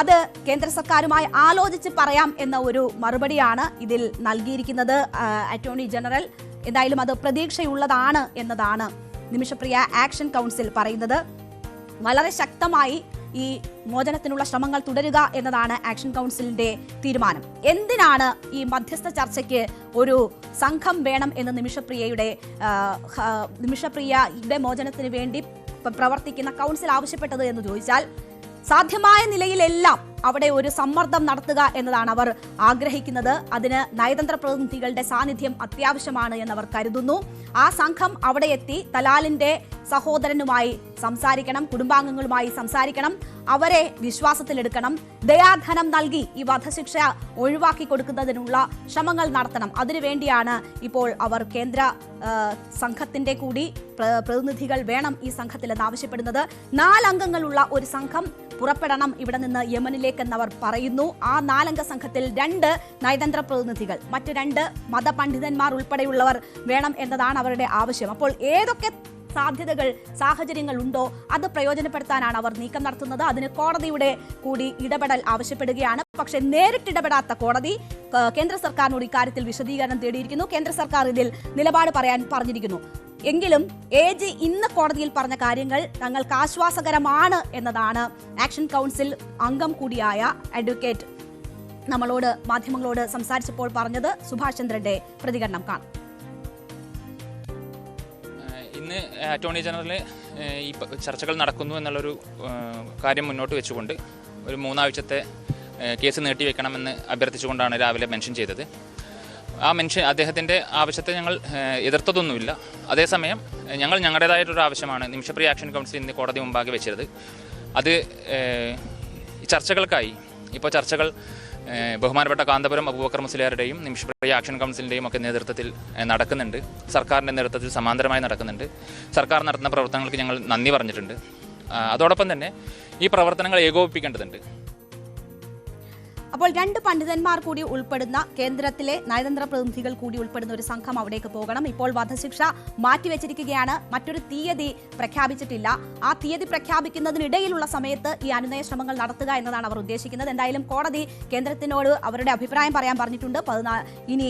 അത് കേന്ദ്ര സർക്കാരുമായി ആലോചിച്ച് പറയാം എന്ന ഒരു മറുപടിയാണ് ഇതിൽ നൽകിയിരിക്കുന്നത് അറ്റോർണി ജനറൽ. എന്തായാലും അത് പ്രതീക്ഷയുള്ളതാണ് എന്നതാണ് നിമിഷപ്രിയ ആക്ഷൻ കൗൺസിൽ പറയുന്നത്. വളരെ ശക്തമായി ഈ മോചനത്തിനുള്ള ശ്രമങ്ങൾ തുടരുക എന്നതാണ് ആക്ഷൻ കൗൺസിലിന്റെ തീരുമാനം. എന്തിനാണ് ഈ മധ്യസ്ഥ ചർച്ചയ്ക്ക് ഒരു സംഘം വേണം എന്ന് നിമിഷപ്രിയയുടെ മോചനത്തിന് വേണ്ടി പ്രവർത്തിക്കുന്ന കൗൺസിൽ ആവശ്യപ്പെട്ടത് എന്ന് ചോദിച്ചാൽ, സാധ്യമായ നിലയിലെല്ലാം അവിടെ ഒരു സമ്മർദ്ദം നടത്തുക എന്നതാണ് അവർ ആഗ്രഹിക്കുന്നത്. അതിന് നയതന്ത്ര പ്രതിനിധികളുടെ സാന്നിധ്യം അത്യാവശ്യമാണ് എന്നവർ കരുതുന്നു. ആ സംഘം അവിടെ എത്തി തലാലിന്റെ സഹോദരനുമായി സംസാരിക്കണം, കുടുംബാംഗങ്ങളുമായി സംസാരിക്കണം, അവരെ വിശ്വാസത്തിലെടുക്കണം, ദയാധനം നൽകി ഈ വധശിക്ഷ ഒഴിവാക്കി കൊടുക്കുന്നതിനുള്ള ശ്രമങ്ങൾ നടത്തണം. അതിനുവേണ്ടിയാണ് ഇപ്പോൾ അവർ കേന്ദ്ര സംഘത്തിന്റെ കൂടി പ്രതിനിധികൾ വേണം ഈ സംഘത്തിൽ എന്നാവശ്യപ്പെടുന്നത്. 4 അംഗങ്ങളുള്ള ഒരു സംഘം പുറപ്പെടണം ഇവിടെ നിന്ന് യമനിലേക്ക് എന്നവർ പറയുന്നു. ആ 4 അംഗ സംഘത്തിൽ 2 നയതന്ത്ര പ്രതിനിധികൾ, മറ്റ് 2 മതപണ്ഡിതന്മാർ ഉൾപ്പെടെയുള്ളവർ വേണം എന്നതാണ് അവരുടെ ആവശ്യം. അപ്പോൾ ഏതൊക്കെ സാഹചര്യങ്ങൾ ഉണ്ടോ അത് പ്രയോജനപ്പെടുത്താനാണ് അവർ നീക്കം നടത്തുന്നത്. അതിന് കോടതിയുടെ കൂടി ഇടപെടൽ ആവശ്യപ്പെടുകയാണ്. പക്ഷേ നേരിട്ടിടപെടാത്ത കോടതി കേന്ദ്ര സർക്കാരിനോട് ഇക്കാര്യത്തിൽ വിശദീകരണം തേടിയിരിക്കുന്നു. കേന്ദ്ര സർക്കാർ ഇതിൽ നിലപാട് പറയാൻ പറഞ്ഞിരിക്കുന്നു. എങ്കിലും AG ഇന്ന് കോടതിയിൽ പറഞ്ഞ കാര്യങ്ങൾ തങ്ങൾക്ക് ആശ്വാസകരമാണ് എന്നതാണ് ആക്ഷൻ കൗൺസിൽ അംഗം കൂടിയായ അഡ്വക്കേറ്റ് മാധ്യമങ്ങളോട് സംസാരിച്ചപ്പോൾ പറഞ്ഞത്. സുഭാഷ് ചന്ദ്രന്റെ പ്രതികരണം കാണാം. ഇന്ന് അറ്റോർണി ജനറൽ ഈ ചർച്ചകൾ നടക്കുന്നു എന്നുള്ളൊരു കാര്യം മുന്നോട്ട് വെച്ചുകൊണ്ട് ഒരു 3 ആഴ്ചത്തെ കേസ് നീട്ടിവെക്കണമെന്ന് അഭ്യർത്ഥിച്ചുകൊണ്ടാണ് രാവിലെ മെൻഷൻ ചെയ്തത്. അദ്ദേഹത്തിൻ്റെ ആവശ്യത്തെ ഞങ്ങൾ എതിർത്തതൊന്നുമില്ല. അതേസമയം ഞങ്ങൾ ഞങ്ങളുടേതായിട്ടൊരു ആവശ്യമാണ് നിമിഷപ്രിയ ആക്ഷൻ കൗൺസിൽ ഇന്ന് കോടതി മുമ്പാകെ വെച്ചിരുന്നത്. അത് ചർച്ചകൾക്കായി ഇപ്പോൾ ചർച്ചകൾ ബഹുമാനപ്പെട്ട കാന്തപുരം അബൂബക്കർ മുസ്ലിയാരുടെയും നിമിഷപ്രിയ ആക്ഷൻ കൗൺസിലിൻ്റെയും ഒക്കെ നേതൃത്വത്തിൽ നടക്കുന്നുണ്ട്. സർക്കാരിൻ്റെ നേതൃത്വത്തിൽ സമാന്തരമായി നടക്കുന്നുണ്ട്. സർക്കാർ നടത്തുന്ന പ്രവർത്തനങ്ങൾക്ക് ഞങ്ങൾ നന്ദി പറഞ്ഞിട്ടുണ്ട്. അതോടൊപ്പം തന്നെ ഈ പ്രവർത്തനങ്ങൾ ഏകോപിപ്പിക്കേണ്ടതുണ്ട്. അപ്പോൾ 2 പണ്ഡിതന്മാർ കൂടി ഉൾപ്പെടുന്ന കേന്ദ്രത്തിലെ നയതന്ത്ര പ്രതിനിധികൾ കൂടി ഉൾപ്പെടുന്ന ഒരു സംഘം അവിടേക്ക് പോകണം. ഇപ്പോൾ വധശിക്ഷ മാറ്റിവെച്ചിരിക്കുകയാണ്. മറ്റൊരു തീയതി പ്രഖ്യാപിച്ചിട്ടില്ല. ആ തീയതി പ്രഖ്യാപിക്കുന്നതിനിടയിലുള്ള സമയത്ത് ഈ അനുനയ ശ്രമങ്ങൾ നടത്തുക എന്നതാണ് അവർ ഉദ്ദേശിക്കുന്നത്. എന്തായാലും കോടതി കേന്ദ്രത്തിനോട് അവരുടെ അഭിപ്രായം പറയാൻ പറഞ്ഞിട്ടുണ്ട്. ഇനി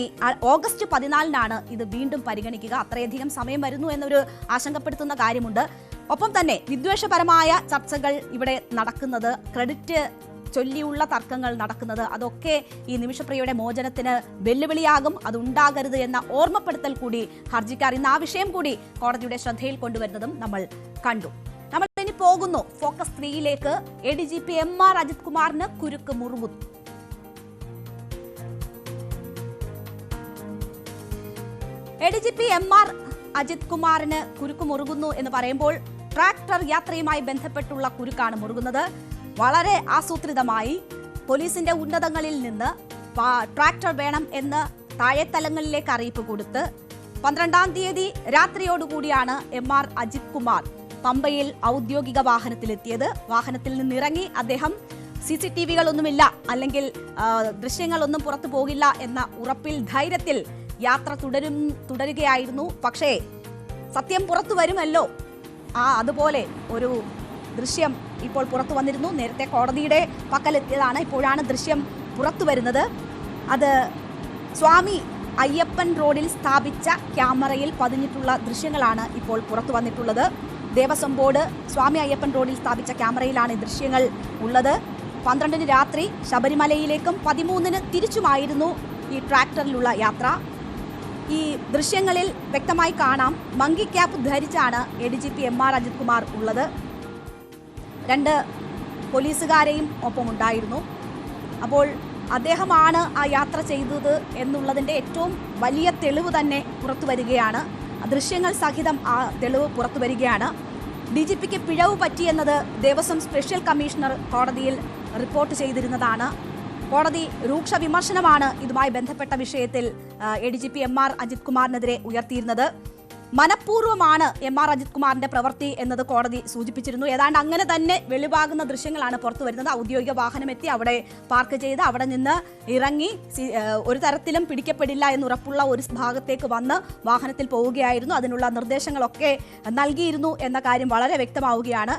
ഓഗസ്റ്റ് 14-നാണ് ഇത് വീണ്ടും പരിഗണിക്കുക. അത്രയധികം സമയം വരുന്നു എന്നൊരു ആശങ്കപ്പെടുത്തുന്ന കാര്യമുണ്ട്. ഒപ്പം തന്നെ വിദ്വേഷപരമായ ചർച്ചകൾ ഇവിടെ നടക്കുന്നത്, ക്രെഡിറ്റ് ചൊല്ലിയുള്ള തർക്കങ്ങൾ നടക്കുന്നത്, അതൊക്കെ ഈ നിമിഷപ്രിയയുടെ മോചനത്തിന് വെല്ലുവിളിയാകും. അതുണ്ടാകരുത് എന്ന ഓർമ്മപ്പെടുത്തൽ കൂടി ഹർജിക്കാർ ഇന്ന് ആ വിഷയം കൂടി കോടതിയുടെ ശ്രദ്ധയിൽ കൊണ്ടുവരുന്നതും നമ്മൾ കണ്ടു. നമ്മൾ ഇനി പോകുന്നു ഫോക്കസ് 3-യിലേക്ക്. ADGP MR അജിത് കുമാറിന് കുരുക്ക് മുറുകുന്നു. ADGP MR അജിത് കുമാറിന് കുരുക്ക് മുറുകുന്നു എന്ന് പറയുമ്പോൾ ട്രാക്ടർ യാത്രയുമായി ബന്ധപ്പെട്ടുള്ള കുരുക്കാണ് മുറുകുന്നത്. വളരെ ആസൂത്രിതമായി പോലീസിന്റെ ഉന്നതങ്ങളിൽ നിന്ന് ട്രാക്ടർ വേണം എന്ന് താഴെത്തലങ്ങളിലേക്ക് അറിയിപ്പ് കൊടുത്ത് 12-ാം തീയതി രാത്രിയോടുകൂടിയാണ് MR അജിത് കുമാർ പമ്പയിൽ ഔദ്യോഗിക വാഹനത്തിലെത്തിയത്. വാഹനത്തിൽ നിന്നിറങ്ങി അദ്ദേഹം CCTV-കളൊന്നുമില്ല, അല്ലെങ്കിൽ ദൃശ്യങ്ങളൊന്നും പുറത്തു പോകില്ല എന്ന ഉറപ്പിൽ, ധൈര്യത്തിൽ യാത്ര തുടരുകയായിരുന്നു. പക്ഷേ സത്യം പുറത്തു വരുമല്ലോ, അതുപോലെ ഒരു ദൃശ്യം ഇപ്പോൾ പുറത്തു വന്നിരുന്നു. നേരത്തെ കോടതിയുടെ പക്കലെത്തിയതാണ്, ഇപ്പോഴാണ് ദൃശ്യം പുറത്തു വരുന്നത്. അത് സ്വാമി അയ്യപ്പൻ റോഡിൽ സ്ഥാപിച്ച ക്യാമറയിൽ പതിഞ്ഞിട്ടുള്ള ദൃശ്യങ്ങളാണ് ഇപ്പോൾ പുറത്തു വന്നിട്ടുള്ളത്. ദേവസ്വം ബോർഡ് സ്വാമി അയ്യപ്പൻ റോഡിൽ സ്ഥാപിച്ച ക്യാമറയിലാണ് ഈ ദൃശ്യങ്ങൾ ഉള്ളത്. 12-ന് രാത്രി ശബരിമലയിലേക്കും 13-ന് തിരിച്ചുമായിരുന്നു ഈ ട്രാക്ടറിലുള്ള യാത്ര. ഈ ദൃശ്യങ്ങളിൽ വ്യക്തമായി കാണാം, മങ്കി ക്യാപ്പ് ധരിച്ചാണ് ADGP MR അജിത് കുമാർ ഉള്ളത്. 2 പോലീസുകാരെയും ഒപ്പമുണ്ടായിരുന്നു. അപ്പോൾ അദ്ദേഹമാണ് ആ യാത്ര ചെയ്തത് എന്നുള്ളതിൻ്റെ ഏറ്റവും വലിയ തെളിവ് തന്നെ പുറത്തു വരികയാണ്. ദൃശ്യങ്ങൾ സഹിതം ആ തെളിവ് പുറത്തു വരികയാണ്. DGPക്ക് പിഴവ് പറ്റിയെന്നത് ദേവസ്വം സ്പെഷ്യൽ കമ്മീഷണർ കോടതിയിൽ റിപ്പോർട്ട് ചെയ്തിരുന്നതാണ്. കോടതി രൂക്ഷ വിമർശനമാണ് ഇതുമായി ബന്ധപ്പെട്ട വിഷയത്തിൽ ADGP MR Ajith കുമാറിനെതിരെ ഉയർത്തിയിരുന്നത്. മനഃപൂർവ്വമാണ് MR Ajith കുമാറിന്റെ പ്രവൃത്തി എന്നത് കോടതി സൂചിപ്പിച്ചിരുന്നു. ഏതാണ്ട് അങ്ങനെ തന്നെ വെളിവാകുന്ന ദൃശ്യങ്ങളാണ് പുറത്തു വരുന്നത്. ഔദ്യോഗിക വാഹനമെത്തി അവിടെ പാർക്ക് ചെയ്ത് അവിടെ നിന്ന് ഇറങ്ങി ഒരു തരത്തിലും പിടിക്കപ്പെടില്ല എന്നുറപ്പുള്ള ഒരു ഭാഗത്തേക്ക് വന്ന് വാഹനത്തിൽ പോവുകയായിരുന്നു. അതിനുള്ള നിർദ്ദേശങ്ങളൊക്കെ നൽകിയിരുന്നു എന്ന കാര്യം വളരെ വ്യക്തമാവുകയാണ്.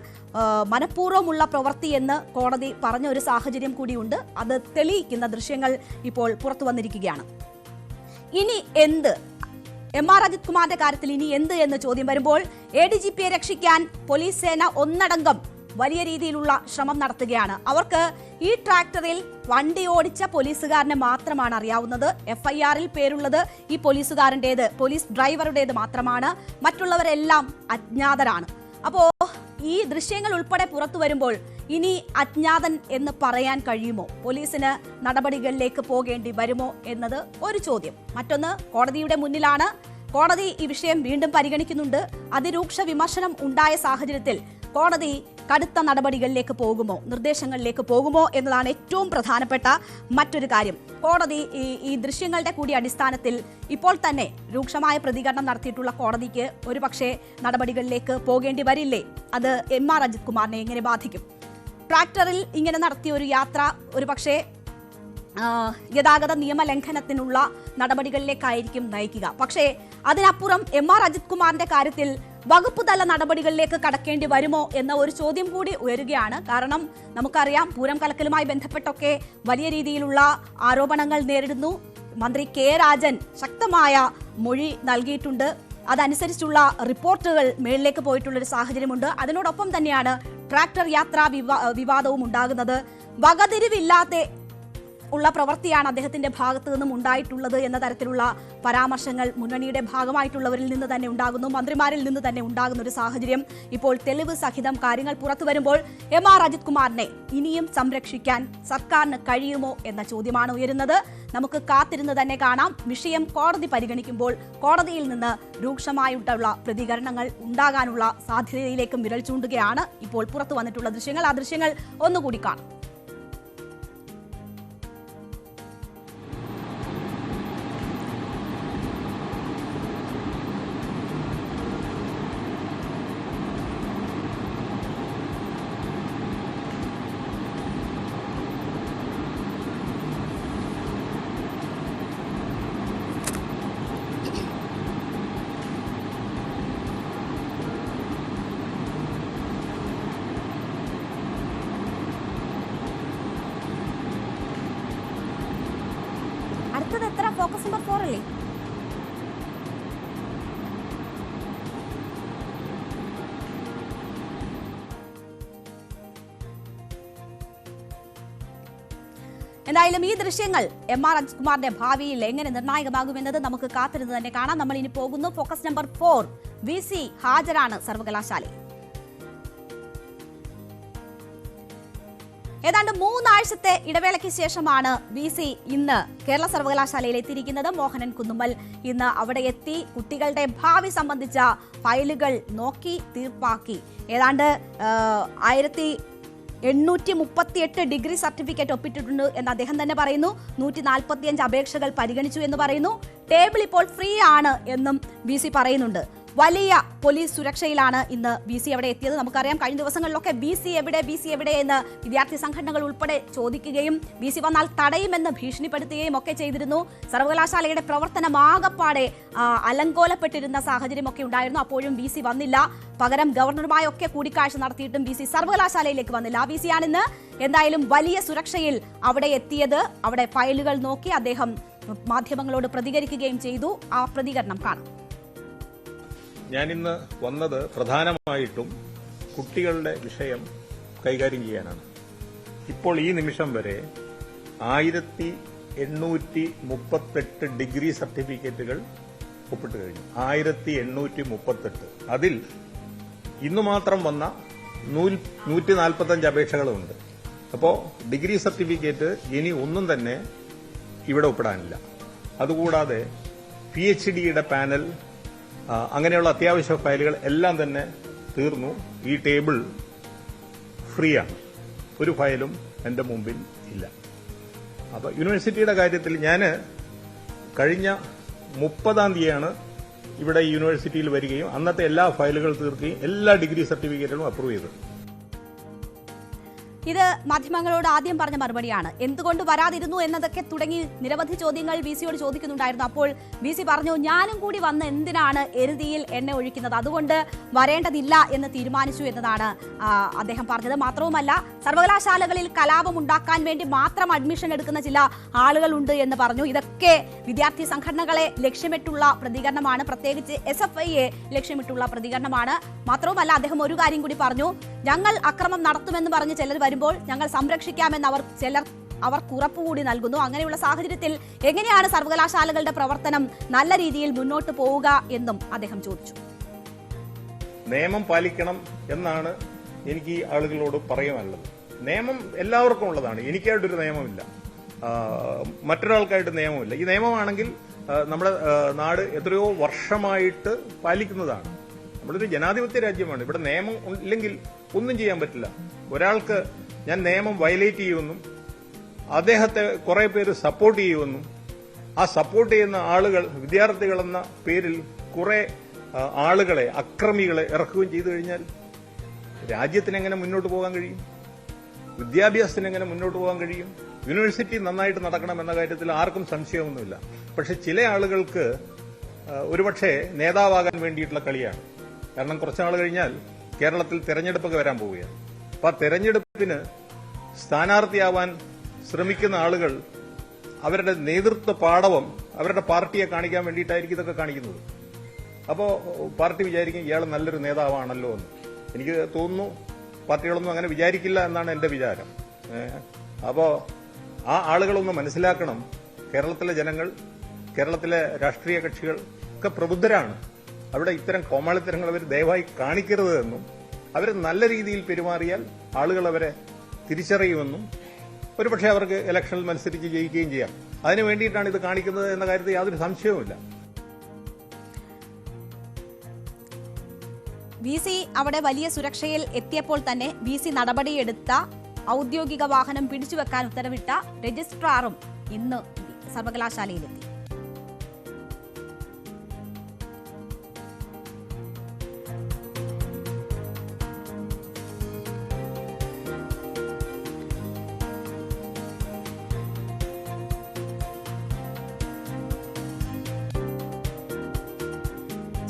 മനഃപൂർവ്വമുള്ള പ്രവൃത്തി എന്ന് കോടതി പറഞ്ഞ ഒരു സാഹചര്യം കൂടിയുണ്ട്. അത് തെളിയിക്കുന്ന ദൃശ്യങ്ങൾ ഇപ്പോൾ പുറത്തു വന്നിരിക്കുകയാണ്. ഇനി എന്ത് MR അജിത് കുമാറിന്റെ കാര്യത്തിൽ ഇനി എന്ത് എന്ന ചോദ്യം വരുമ്പോൾ ADGPയെ രക്ഷിക്കാൻ പോലീസ് സേന ഒന്നടങ്കം വലിയ രീതിയിലുള്ള ശ്രമം നടത്തുകയാണ്. അവർക്ക് ഈ ട്രാക്ടറിൽ വണ്ടി ഓടിച്ച പോലീസുകാരനെ മാത്രമാണ് അറിയാവുന്നത്. FIR-ൽ പേരുള്ളത് ഈ പോലീസുകാരൻ്റേത്, പോലീസ് ഡ്രൈവറുടേത് മാത്രമാണ്. മറ്റുള്ളവരെല്ലാം അജ്ഞാതരാണ്. അപ്പോ ഈ ദൃശ്യങ്ങൾ ഉൾപ്പെടെ പുറത്തു വരുമ്പോൾ ഇനി അജ്ഞാതൻ എന്ന് പറയാൻ കഴിയുമോ? പോലീസിന് നടപടികളിലേക്ക് പോകേണ്ടി വരുമോ എന്നത് ഒരു ചോദ്യം. മറ്റൊന്ന്, കോടതിയുടെ മുന്നിലാണ്. കോടതി ഈ വിഷയം വീണ്ടും പരിഗണിക്കുന്നുണ്ട്. അതിരൂക്ഷ വിമർശനം ഉണ്ടായ സാഹചര്യത്തിൽ കോടതി കടുത്ത നടപടികളിലേക്ക് പോകുമോ, നിർദ്ദേശങ്ങളിലേക്ക് പോകുമോ എന്നതാണ് ഏറ്റവും പ്രധാനപ്പെട്ട മറ്റൊരു കാര്യം. കോടതി ഈ ദൃശ്യങ്ങളുടെ കൂടി അടിസ്ഥാനത്തിൽ ഇപ്പോൾ തന്നെ രൂക്ഷമായ പ്രതികരണം നടത്തിയിട്ടുള്ള കോടതിക്ക് ഒരുപക്ഷെ നടപടികളിലേക്ക് പോകേണ്ടി വരില്ലേ? അത് MR അജിത് കുമാറിനെ എങ്ങനെ ബാധിക്കും? ട്രാക്ടറിൽ ഇങ്ങനെ നടത്തിയ ഒരു യാത്ര ഒരുപക്ഷെ ഗതാഗത നിയമലംഘനത്തിനുള്ള നടപടികളിലേക്കായിരിക്കും നയിക്കുക. പക്ഷേ അതിനപ്പുറം MR അജിത് കുമാറിന്റെ കാര്യത്തിൽ വകുപ്പ് തല നടപടികളിലേക്ക് കടക്കേണ്ടി വരുമോ എന്ന ഒരു ചോദ്യം കൂടി ഉയരുകയാണ്. കാരണം നമുക്കറിയാം, പൂരം കലക്കലുമായി ബന്ധപ്പെട്ടൊക്കെ വലിയ രീതിയിലുള്ള ആരോപണങ്ങൾ നേരിടുന്നു. മന്ത്രി K രാജൻ ശക്തമായ മൊഴി നൽകിയിട്ടുണ്ട്. അതനുസരിച്ചുള്ള റിപ്പോർട്ടുകൾ മേളിലേക്ക് പോയിട്ടുള്ളൊരു സാഹചര്യമുണ്ട്. അതിനോടൊപ്പം തന്നെയാണ് ട്രാക്ടർ യാത്രാ വിവാദവും ഉണ്ടാകുന്നത്. വകതിരിവില്ലാതെ ഉള്ള പ്രവൃത്തിയാണ് അദ്ദേഹത്തിന്റെ ഭാഗത്തു നിന്നും ഉണ്ടായിട്ടുള്ളത് എന്ന തരത്തിലുള്ള പരാമർശങ്ങൾ മുന്നണിയുടെ ഭാഗമായിട്ടുള്ളവരിൽ നിന്ന് തന്നെ ഉണ്ടാകുന്നു, മന്ത്രിമാരിൽ നിന്ന് തന്നെ ഉണ്ടാകുന്ന ഒരു സാഹചര്യം. ഇപ്പോൾ തെളിവ് സഹിതം കാര്യങ്ങൾ പുറത്തു വരുമ്പോൾ MR അജിത് കുമാറിനെ ഇനിയും സംരക്ഷിക്കാൻ സർക്കാരിന് കഴിയുമോ എന്ന ചോദ്യമാണ് ഉയരുന്നത്. നമുക്ക് കാത്തിരുന്ന് തന്നെ കാണാം. വിഷയം കോടതി പരിഗണിക്കുമ്പോൾ കോടതിയിൽ നിന്ന് രൂക്ഷമായിട്ടുള്ള പ്രതികരണങ്ങൾ ഉണ്ടാകാനുള്ള സാധ്യതയിലേക്കും വിരൽ ചൂണ്ടുകയാണ് ഇപ്പോൾ പുറത്തു വന്നിട്ടുള്ള ദൃശ്യങ്ങൾ. ആ ദൃശ്യങ്ങൾ ഒന്നുകൂടി കാണാം. അടുത്തത് എത്ര? ഫോക്കസ് നമ്പർ 4 അല്ലേ? എന്തായാലും ഈ ദൃശ്യങ്ങൾ MR അജിത് കുമാറിന്റെ ഭാവിയിൽ എങ്ങനെ നിർണായകമാകുമെന്നത് നമുക്ക് കാത്തിരുന്ന് തന്നെ കാണാം. നമ്മൾ ഇനി പോകുന്നു ഫോക്കസ് നമ്പർ 4. VC ഹാജരാണ് സർവകലാശാലയിൽ. ഏതാണ്ട് 3 ആഴ്ചത്തെ ഇടവേളയ്ക്ക് ശേഷമാണ് VC ഇന്ന് കേരള സർവകലാശാലയിൽ എത്തിയിരിക്കുന്നത്. മോഹനൻ കുന്നുമ്മൽ ഇന്ന് അവിടെ എത്തി കുട്ടികളുടെ ഭാവി സംബന്ധിച്ച ഫയലുകൾ നോക്കി തീർപ്പാക്കി. ഏതാണ്ട് 1838 ഡിഗ്രി സർട്ടിഫിക്കറ്റ് ഒപ്പിട്ടിട്ടുണ്ട് എന്ന് അദ്ദേഹം തന്നെ പറയുന്നു. 145 അപേക്ഷകൾ പരിഗണിച്ചു എന്ന് പറയുന്നു. ടേബിൾ ഇപ്പോൾ ഫ്രീ ആണ് എന്നും VC പറയുന്നുണ്ട്. വലിയ പോലീസ് സുരക്ഷയിലാണ് ഇന്ന് VC അവിടെ എത്തിയത്. നമുക്കറിയാം, കഴിഞ്ഞ ദിവസങ്ങളിലൊക്കെ VC എവിടെ എന്ന് വിദ്യാർത്ഥി സംഘടനകൾ ഉൾപ്പെടെ ചോദിക്കുകയും VC വന്നാൽ തടയുമെന്ന് ഭീഷണിപ്പെടുത്തുകയും ഒക്കെ ചെയ്തിരുന്നു. സർവകലാശാലയുടെ പ്രവർത്തനം ആകപ്പാടെ അലങ്കോലപ്പെട്ടിരുന്ന സാഹചര്യമൊക്കെ ഉണ്ടായിരുന്നു. അപ്പോഴും VC വന്നില്ല. പകരം ഗവർണറുമായൊക്കെ കൂടിക്കാഴ്ച നടത്തിയിട്ടും VC സർവകലാശാലയിലേക്ക് വന്നില്ല. VC ആണിന്ന് എന്തായാലും വലിയ സുരക്ഷയിൽ അവിടെ എത്തിയത്. അവിടെ ഫയലുകൾ നോക്കി അദ്ദേഹം മാധ്യമങ്ങളോട് പ്രതികരിക്കുകയും ചെയ്തു. ആ പ്രതികരണം കാണാം. ഞാനിന്ന് വന്നത് പ്രധാനമായിട്ടും കുട്ടികളുടെ വിഷയം കൈകാര്യം ചെയ്യാനാണ്. ഇപ്പോൾ ഈ നിമിഷം വരെ 1838 ഡിഗ്രി സർട്ടിഫിക്കറ്റുകൾ ഒപ്പിട്ട് കഴിഞ്ഞു. 1838. അതിൽ ഇന്നു മാത്രം വന്ന 145 അപേക്ഷകളുണ്ട്. അപ്പോൾ ഡിഗ്രി സർട്ടിഫിക്കറ്റ് ഇനി ഒന്നും തന്നെ ഇവിടെ ഒപ്പിടാനില്ല. അതുകൂടാതെ PhDയുടെ പാനൽ, അങ്ങനെയുള്ള അത്യാവശ്യ ഫയലുകൾ എല്ലാം തന്നെ തീർന്നു. ഈ ടേബിൾ ഫ്രീ ആണ്. ഒരു ഫയലും എന്റെ മുമ്പിൽ ഇല്ല. അപ്പോൾ യൂണിവേഴ്സിറ്റിയുടെ കാര്യത്തിൽ ഞാൻ കഴിഞ്ഞ 30-ാം തീയതിയാണ് ഇവിടെ യൂണിവേഴ്സിറ്റിയിൽ വരികയും അന്നത്തെ എല്ലാ ഫയലുകൾ തീർക്കുകയും എല്ലാ ഡിഗ്രി സർട്ടിഫിക്കറ്റുകളും അപ്രൂവ് ചെയ്തു. ഇത് മാധ്യമങ്ങളോട് ആദ്യം പറഞ്ഞ മറുപടിയാണ്. എന്തുകൊണ്ട് വരാതിരുന്നു എന്നതൊക്കെ തുടങ്ങി നിരവധി ചോദ്യങ്ങൾ വി സിയോട് ചോദിക്കുന്നുണ്ടായിരുന്നു. അപ്പോൾ വി സി പറഞ്ഞു, ഞാനും കൂടി വന്ന് എന്തിനാണ് എരുതിയിൽ എണ്ണ ഒഴിക്കുന്നത്, അതുകൊണ്ട് വരേണ്ടതില്ല എന്ന് തീരുമാനിച്ചു എന്നതാണ് അദ്ദേഹം പറഞ്ഞത്. മാത്രവുമല്ല, സർവകലാശാലകളിൽ കലാപം ഉണ്ടാക്കാൻ വേണ്ടി മാത്രം അഡ്മിഷൻ എടുക്കുന്ന ചില ആളുകളുണ്ട് എന്ന് പറഞ്ഞു. ഇതൊക്കെ വിദ്യാർത്ഥി സംഘടനകളെ ലക്ഷ്യമിട്ടുള്ള പ്രതികരണമാണ്, പ്രത്യേകിച്ച് SFIയെ ലക്ഷ്യമിട്ടുള്ള പ്രതികരണമാണ്. മാത്രവുമല്ല, അദ്ദേഹം ഒരു കാര്യം കൂടി പറഞ്ഞു, ഞങ്ങൾ അക്രമം നടത്തുമെന്ന് പറഞ്ഞ് ചിലർ വരുമ്പോൾ ഞങ്ങൾ സംരക്ഷിക്കാമെന്ന് അവർക്ക് ഉറപ്പുകൂടി നൽകുന്നു. അങ്ങനെയുള്ള സാഹചര്യത്തിൽ എങ്ങനെയാണ് സർവകലാശാലകളുടെ പ്രവർത്തനം നല്ല രീതിയിൽ മുന്നോട്ട് പോവുക എന്നും അദ്ദേഹം ചോദിച്ചു. നിയമം പാലിക്കണം എന്നാണ് എനിക്ക് ഈ ആളുകളോട് പറയാനുള്ളത്. നിയമം എല്ലാവർക്കും ഉള്ളതാണ്. എനിക്കായിട്ടൊരു നിയമമില്ല, മറ്റൊരാൾക്കായിട്ട് നിയമമില്ല. ഈ നിയമമാണെങ്കിൽ നമ്മുടെ നാട് എത്രയോ വർഷമായിട്ട് പാലിക്കുന്നതാണ്. നമ്മളൊരു ജനാധിപത്യ രാജ്യമാണ്. ഇവിടെ നിയമം ഇല്ലെങ്കിൽ ഒന്നും ചെയ്യാൻ പറ്റില്ല. ഒരാൾക്ക് ഞാൻ നിയമം വയലേറ്റ് ചെയ്യുമെന്നും അദ്ദേഹത്തെ കുറെ പേര് സപ്പോർട്ട് ചെയ്യുമെന്നും ആ സപ്പോർട്ട് ചെയ്യുന്ന ആളുകൾ വിദ്യാർത്ഥികളെന്ന പേരിൽ കുറെ ആളുകളെ, അക്രമികളെ ഇറക്കുകയും ചെയ്തു കഴിഞ്ഞാൽ രാജ്യത്തിന് എങ്ങനെ മുന്നോട്ട് പോകാൻ കഴിയും? വിദ്യാഭ്യാസത്തിന് എങ്ങനെ മുന്നോട്ട് പോകാൻ കഴിയും? യൂണിവേഴ്സിറ്റി നന്നായിട്ട് നടക്കണം എന്ന കാര്യത്തിൽ ആർക്കും സംശയമൊന്നുമില്ല. പക്ഷെ ചില ആളുകൾക്ക് ഒരുപക്ഷെ നേതാവാകാൻ വേണ്ടിയിട്ടുള്ള കളിയാണ്. കാരണം കുറച്ചുനാൾ കഴിഞ്ഞാൽ കേരളത്തിൽ തെരഞ്ഞെടുപ്പൊക്കെ വരാൻ പോവുകയാണ്. അപ്പൊ ആ തെരഞ്ഞെടുപ്പിന് സ്ഥാനാർത്ഥിയാവാൻ ശ്രമിക്കുന്ന ആളുകൾ അവരുടെ നേതൃത്വ പാടവം അവരുടെ പാർട്ടിയെ കാണിക്കാൻ വേണ്ടിയിട്ടായിരിക്കും ഇതൊക്കെ കാണിക്കുന്നത്. അപ്പോൾ പാർട്ടി വിചാരിക്കും ഇയാൾ നല്ലൊരു നേതാവാണല്ലോ എന്ന്. എനിക്ക് തോന്നുന്നു പാർട്ടികളൊന്നും അങ്ങനെ വിചാരിക്കില്ല എന്നാണ് എന്റെ വിചാരം. അപ്പോ ആ ആളുകളൊന്ന് മനസ്സിലാക്കണം, കേരളത്തിലെ ജനങ്ങൾ, കേരളത്തിലെ രാഷ്ട്രീയ കക്ഷികൾ ഒക്കെ പ്രബുദ്ധരാണ്. അവിടെ ഇത്തരം കോമാളിത്തരങ്ങൾ അവർ ദയവായി കാണിക്കരുത് എന്നും അവർ നല്ല രീതിയിൽ പെരുമാറിയാൽ ആളുകൾ അവരെ തിരിച്ചറിയുമെന്നും ഒരുപക്ഷെ അവർക്ക് ഇലക്ഷനിൽ മത്സരിച്ച് ജയിക്കുകയും ചെയ്യാം. അതിനു വേണ്ടിയിട്ടാണ് ഇത് കാണിക്കുന്നത് എന്ന കാര്യത്തിൽ യാതൊരു സംശയവുമില്ല. വി സി അവിടെ വലിയ സുരക്ഷയിൽ എത്തിയപ്പോൾ തന്നെ വി സി നടപടിയെടുത്ത ഔദ്യോഗിക വാഹനം പിടിച്ചുവെക്കാൻ ഉത്തരവിട്ട രജിസ്ട്രാറും ഇന്ന് സർവകലാശാലയിലെത്തി.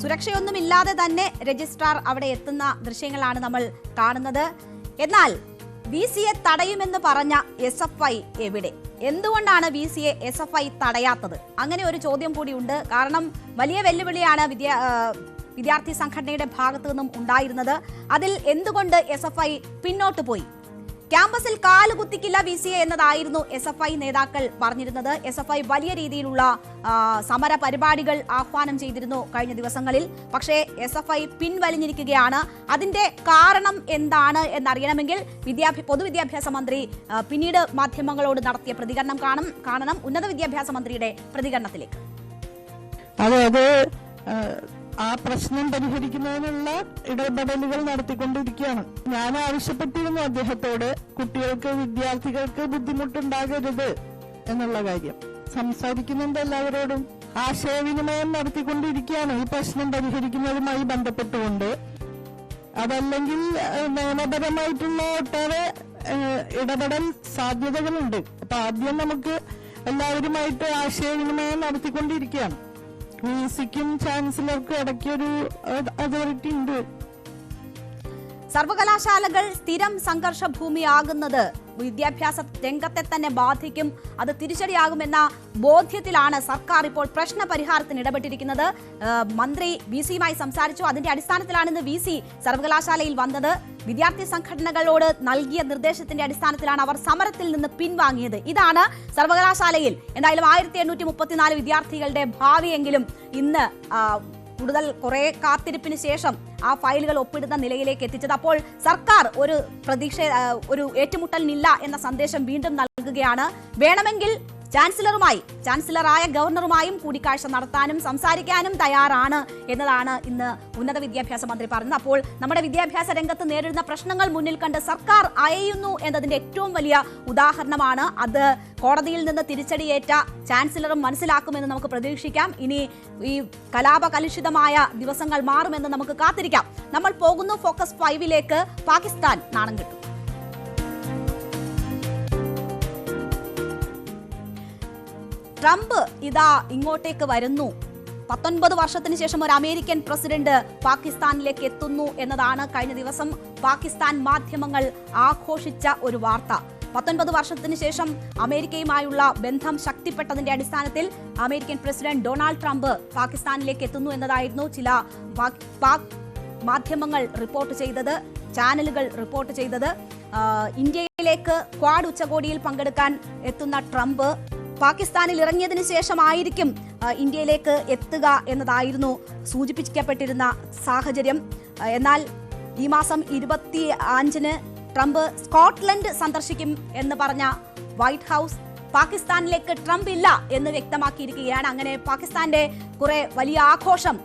സുരക്ഷയൊന്നുമില്ലാതെ തന്നെ രജിസ്ട്രാർ അവിടെ എത്തുന്ന ദൃശ്യങ്ങളാണ് നമ്മൾ കാണുന്നത്. എന്നാൽ വി സിയെ തടയുമെന്ന് പറഞ്ഞ SFI എവിടെ? എന്തുകൊണ്ടാണ് വി സിയെ SFI തടയാത്തത്? അങ്ങനെ ഒരു ചോദ്യം കൂടിയുണ്ട്. കാരണം വലിയ വെല്ലുവിളിയാണ് വിദ്യാർത്ഥി സംഘടനയുടെ ഭാഗത്തു നിന്നും ഉണ്ടായിരുന്നത്. അതിൽ എന്തുകൊണ്ട് SFI പിന്നോട്ട് പോയി? ക്യാമ്പസിൽ കാലുകുത്തിക്കില്ല വി സിയെ എന്നതായിരുന്നു SFI നേതാക്കൾ പറഞ്ഞിരുന്നത്. SFI വലിയ രീതിയിലുള്ള സമര പരിപാടികൾ ആഹ്വാനം ചെയ്തിരുന്നു കഴിഞ്ഞ ദിവസങ്ങളിൽ. പക്ഷേ SFI പിൻവലിഞ്ഞിരിക്കുകയാണ്. അതിന്റെ കാരണം എന്താണ് എന്നറിയണമെങ്കിൽ പൊതുവിദ്യാഭ്യാസ മന്ത്രി പിന്നീട് മാധ്യമങ്ങളോട് നടത്തിയ പ്രതികരണം കാണണം. ഉന്നത വിദ്യാഭ്യാസ മന്ത്രിയുടെ പ്രതികരണത്തിലേക്ക്. അതായത് ആ പ്രശ്നം പരിഹരിക്കുന്നതിനുള്ള ഇടപെടലുകൾ നടത്തിക്കൊണ്ടിരിക്കുകയാണ്. ഞാൻ ആവശ്യപ്പെട്ടിരുന്നു അദ്ദേഹത്തോട് കുട്ടികൾക്ക്, വിദ്യാർത്ഥികൾക്ക് ബുദ്ധിമുട്ടുണ്ടാകരുത് എന്നുള്ള കാര്യം. സംസാരിക്കുന്നുണ്ട് എല്ലാവരോടും, ആശയവിനിമയം നടത്തിക്കൊണ്ടിരിക്കുകയാണ് ഈ പ്രശ്നം പരിഹരിക്കുന്നതുമായി ബന്ധപ്പെട്ടുകൊണ്ട്. അതല്ലെങ്കിൽ നിയമപരമായിട്ടുള്ള ഒട്ടേറെ ഇടപെടൽ സാധ്യതകളുണ്ട്. അപ്പൊ ആദ്യം നമുക്ക് എല്ലാവരുമായിട്ട് ആശയവിനിമയം നടത്തിക്കൊണ്ടിരിക്കുകയാണ്. മ്യൂസിക്കും ചാൻസലർക്കും ഇടയ്ക്കൊരു അതോറിറ്റി ഉണ്ട്. സർവകലാശാലകൾ സ്ഥിരം സംഘർഷ ഭൂമിയാകുന്നത് വിദ്യാഭ്യാസ രംഗത്തെ തന്നെ ബാധിക്കും, അത് തിരിച്ചടിയാകുമെന്ന ബോധ്യത്തിലാണ് സർക്കാർ ഇപ്പോൾ പ്രശ്ന പരിഹാരത്തിന് ഇടപെട്ടിരിക്കുന്നത്. മന്ത്രി വി സിയുമായി സംസാരിച്ചു. അതിന്റെ അടിസ്ഥാനത്തിലാണ് ഇന്ന് വി സി സർവകലാശാലയിൽ വന്നത്. വിദ്യാർത്ഥി സംഘടനകളോട് നൽകിയ നിർദ്ദേശത്തിന്റെ അടിസ്ഥാനത്തിലാണ് അവർ സമരത്തിൽ നിന്ന് പിൻവാങ്ങിയത്. ഇതാണ് സർവകലാശാലയിൽ എന്തായാലും 1834 വിദ്യാർത്ഥികളുടെ ഭാവിയെങ്കിലും ഇന്ന് കൂടുതൽ കുറെ കാത്തിരിപ്പിന് ശേഷം ആ ഫയലുകൾ ഒപ്പിടുന്ന നിലയിലേക്ക് എത്തിച്ചത്. അപ്പോൾ സർക്കാർ ഒരു ഏറ്റുമുട്ടലിനില്ല എന്ന സന്ദേശം വീണ്ടും നൽകുകയാണ്. വേണമെങ്കിൽ ചാൻസലറായ ഗവർണറുമായും കൂടിക്കാഴ്ച നടത്താനും സംസാരിക്കാനും തയ്യാറാണ് എന്നതാണ് ഇന്ന് ഉന്നത വിദ്യാഭ്യാസ മന്ത്രി പറഞ്ഞത്. അപ്പോൾ നമ്മുടെ വിദ്യാഭ്യാസ രംഗത്ത് നേരിടുന്ന പ്രശ്നങ്ങൾ മുന്നിൽ കണ്ട് സർക്കാർ അയയുന്നു എന്നതിന്റെ ഏറ്റവും വലിയ ഉദാഹരണമാണ് അത്. കോടതിയിൽ നിന്ന് തിരിച്ചടിയേറ്റ ചാൻസലറും മനസ്സിലാക്കുമെന്ന് നമുക്ക് പ്രതീക്ഷിക്കാം. ഇനി ഈ കലാപകലുഷിതമായ ദിവസങ്ങൾ മാറുമെന്ന് നമുക്ക് കാത്തിരിക്കാം. നമ്മൾ പോകുന്നു ഫോക്കസ് 5ലേക്ക്. പാകിസ്ഥാൻ നാണം കിട്ടും. ട്രംപ് ഇതാ ഇങ്ങോട്ടേക്ക് വരുന്നു. 19 വർഷത്തിന് ശേഷം ഒരു അമേരിക്കൻ പ്രസിഡന്റ് പാകിസ്ഥാനിലേക്ക് എത്തുന്നു എന്നതാണ് കഴിഞ്ഞ ദിവസം പാകിസ്ഥാൻ മാധ്യമങ്ങൾ ആഘോഷിച്ച ഒരു വാർത്ത. 19 വർഷത്തിന് ശേഷം അമേരിക്കയുമായുള്ള ബന്ധം ശക്തിപ്പെട്ടതിന്റെ അടിസ്ഥാനത്തിൽ അമേരിക്കൻ പ്രസിഡന്റ് ഡൊണാൾഡ് ട്രംപ് പാകിസ്ഥാനിലേക്ക് എത്തുന്നു എന്നതായിരുന്നു ചില പാക് മാധ്യമങ്ങൾ റിപ്പോർട്ട് ചെയ്തത്, ചാനലുകൾ റിപ്പോർട്ട് ചെയ്തത്. ഇന്ത്യയിലേക്ക് ക്വാഡ് ഉച്ചകോടിയിൽ പങ്കെടുക്കാൻ എത്തുന്ന ട്രംപ് പാകിസ്ഥാനിൽ ഇറങ്ങിയതിനു ശേഷമായിരിക്കും ഇന്ത്യയിലേക്ക് എത്തുക എന്നതായിരുന്നു സൂചിപ്പിക്കപ്പെട്ടിരുന്ന സാഹചര്യം. എന്നാൽ ഈ മാസം 25-ന് ട്രംപ് സ്കോട്ട്ലൻഡ് സന്ദർശിക്കും എന്ന് പറഞ്ഞ വൈറ്റ് ഹൗസ് പാകിസ്ഥാനിലേക്ക് ട്രംപ് ഇല്ല എന്ന് വ്യക്തമാക്കിയിരിക്കുകയാണ്. അങ്ങനെ പാകിസ്ഥാന്റെ കുറെ വലിയ ആഘോഷം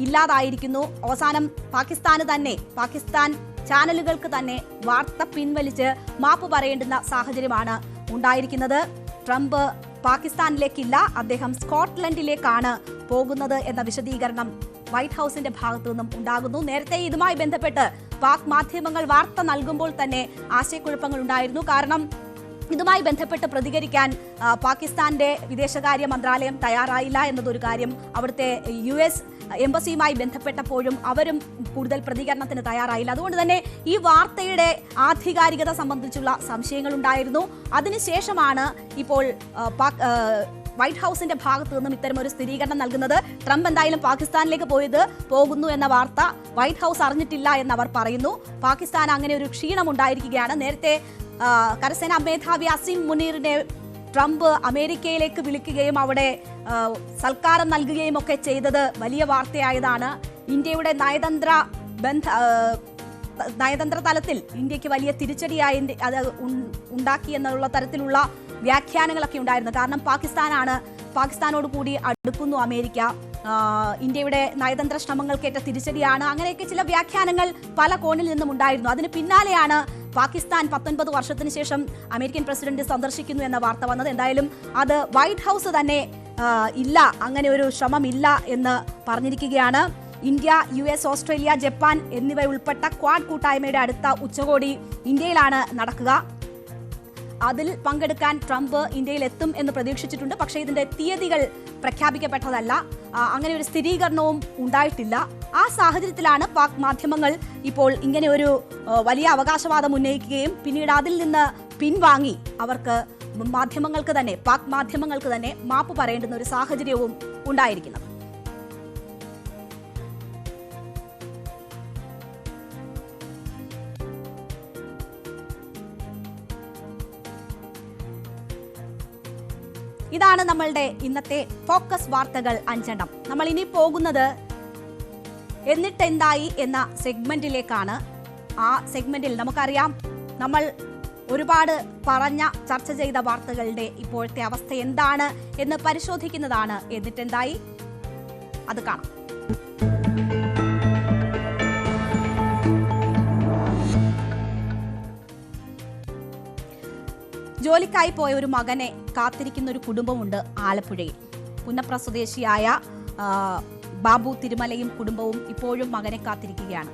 ഇല്ലാതായിരിക്കുന്നു. അവസാനം പാകിസ്ഥാൻ ചാനലുകൾക്ക് തന്നെ വാർത്ത പിൻവലിച്ച് മാപ്പ് പറയേണ്ടുന്ന സാഹചര്യമാണ് ഉണ്ടായിരിക്കുന്നത്. ട്രംപ് പാകിസ്ഥാനിലേക്കില്ല, അദ്ദേഹം സ്കോട്ട്ലൻഡിലേക്കാണ് പോകുന്നത് എന്ന വിശദീകരണം വൈറ്റ് ഹൗസിന്റെ ഭാഗത്തു നിന്നും ഉണ്ടാകുന്നു. നേരത്തെ ഇതുമായി ബന്ധപ്പെട്ട് പാക് മാധ്യമങ്ങൾ വാർത്ത നൽകുമ്പോൾ തന്നെ ആശയക്കുഴപ്പങ്ങൾ ഉണ്ടായിരുന്നു. കാരണം ഇതുമായി ബന്ധപ്പെട്ട് പ്രതികരിക്കാൻ പാകിസ്ഥാന്റെ വിദേശകാര്യ മന്ത്രാലയം തയ്യാറായില്ല എന്നതൊരു കാര്യം. അവിടുത്തെ US എംബസിയുമായി ബന്ധപ്പെട്ടപ്പോഴും അവരും കൂടുതൽ പ്രതികരണത്തിന് തയ്യാറായില്ല. അതുകൊണ്ട് തന്നെ ഈ വാർത്തയുടെ ആധികാരികത സംബന്ധിച്ചുള്ള സംശയങ്ങൾ ഉണ്ടായിരുന്നു. അതിനുശേഷമാണ് ഇപ്പോൾ വൈറ്റ് ഹൗസിന്റെ ഭാഗത്തു നിന്നും ഇത്തരം ഒരു സ്ഥിരീകരണം നൽകുന്നത്. ട്രംപ് എന്തായാലും പാകിസ്ഥാനിലേക്ക് പോകുന്നു എന്ന വാർത്ത വൈറ്റ് ഹൗസ് അറിഞ്ഞിട്ടില്ല എന്ന് അവർ പറയുന്നു. പാകിസ്ഥാൻ അങ്ങനെ ഒരു ക്ഷീണം ഉണ്ടായിരിക്കുകയാണ്. നേരത്തെ കരസേനാ മേധാവി അസീം മുനീറിനെ ട്രംപ് അമേരിക്കയിലേക്ക് വിളിക്കുകയും അവിടെ സൽക്കാരം നൽകുകയും ഒക്കെ ചെയ്തത് വലിയ വാർത്തയായതാണ്. ഇന്ത്യയുടെ നയതന്ത്ര തലത്തിൽ ഇന്ത്യക്ക് വലിയ തിരിച്ചടിയായി അത് ഉണ്ടാക്കി എന്നുള്ള തരത്തിലുള്ള വ്യാഖ്യാനങ്ങളൊക്കെ ഉണ്ടായിരുന്നു. കാരണം പാകിസ്ഥാനോട് കൂടി അടുക്കുന്നു അമേരിക്ക, ഇന്ത്യയുടെ നയതന്ത്ര ശ്രമങ്ങൾക്കേറ്റ തിരിച്ചടിയാണ്, അങ്ങനെയൊക്കെ ചില വ്യാഖ്യാനങ്ങൾ പല കോണിൽ നിന്നും ഉണ്ടായിരുന്നു. അതിന് പിന്നാലെയാണ് പാകിസ്ഥാൻ 19 വർഷത്തിന് ശേഷം അമേരിക്കൻ പ്രസിഡന്റ് സന്ദർശിക്കുന്നു എന്ന വാർത്ത വന്നത്. എന്തായാലും അത് വൈറ്റ് ഹൗസ് തന്നെ ഇല്ല, അങ്ങനെ ഒരു ശ്രമമില്ല എന്ന് പറഞ്ഞിരിക്കുകയാണ്. ഇന്ത്യ, US, ഓസ്ട്രേലിയ, ജപ്പാൻ എന്നിവ ഉൾപ്പെട്ട ക്വാഡ് കൂട്ടായ്മയുടെ അടുത്ത ഉച്ചകോടി ഇന്ത്യയിലാണ് നടക്കുക. അതിൽ പങ്കെടുക്കാൻ ട്രംപ് ഇന്ത്യയിൽ എത്തും എന്ന് പ്രതീക്ഷിച്ചിട്ടുണ്ട്. പക്ഷേ ഇതിന്റെ തീയതികൾ പ്രഖ്യാപിക്കപ്പെട്ടതല്ല, അങ്ങനെ ഒരു സ്ഥിരീകരണവും ഉണ്ടായിട്ടില്ല. ആ സാഹചര്യത്തിലാണ് പാക് മാധ്യമങ്ങൾ ഇപ്പോൾ ഇങ്ങനെ ഒരു വലിയ അവകാശവാദം ഉന്നയിക്കുകയും പിന്നീട് അതിൽ നിന്ന് പിൻവാങ്ങി അവർക്ക് പാക് മാധ്യമങ്ങൾക്ക് തന്നെ മാപ്പ് പറയേണ്ടുന്ന ഒരു സാഹചര്യവും ഉണ്ടായിരിക്കുന്നത്. ഇതാണ് നമ്മളുടെ ഇന്നത്തെ ഫോക്കസ് വാർത്തകൾ 5. നമ്മൾ ഇനി പോകുന്നത് എന്നിട്ടെന്തായി എന്ന സെഗ്മെന്റിലേക്കാണ്. ആ സെഗ്മെന്റിൽ നമുക്കറിയാം, നമ്മൾ ഒരുപാട് ചർച്ച ചെയ്ത വാർത്തകളുടെ ഇപ്പോഴത്തെ അവസ്ഥ എന്താണ് എന്ന് പരിശോധിക്കുന്നതാണ് എന്നിട്ടെന്തായി. അത് കാണാം. ജോലിക്കായി പോയ ഒരു മകനെ കാത്തിരിക്കുന്ന ഒരു കുടുംബമുണ്ട് ആലപ്പുഴയിൽ. പുന്നപ്ര സ്വദേശിയായ ബാബു തിരുമലയും കുടുംബവും ഇപ്പോഴും മകനെ കാത്തിരിക്കുകയാണ്.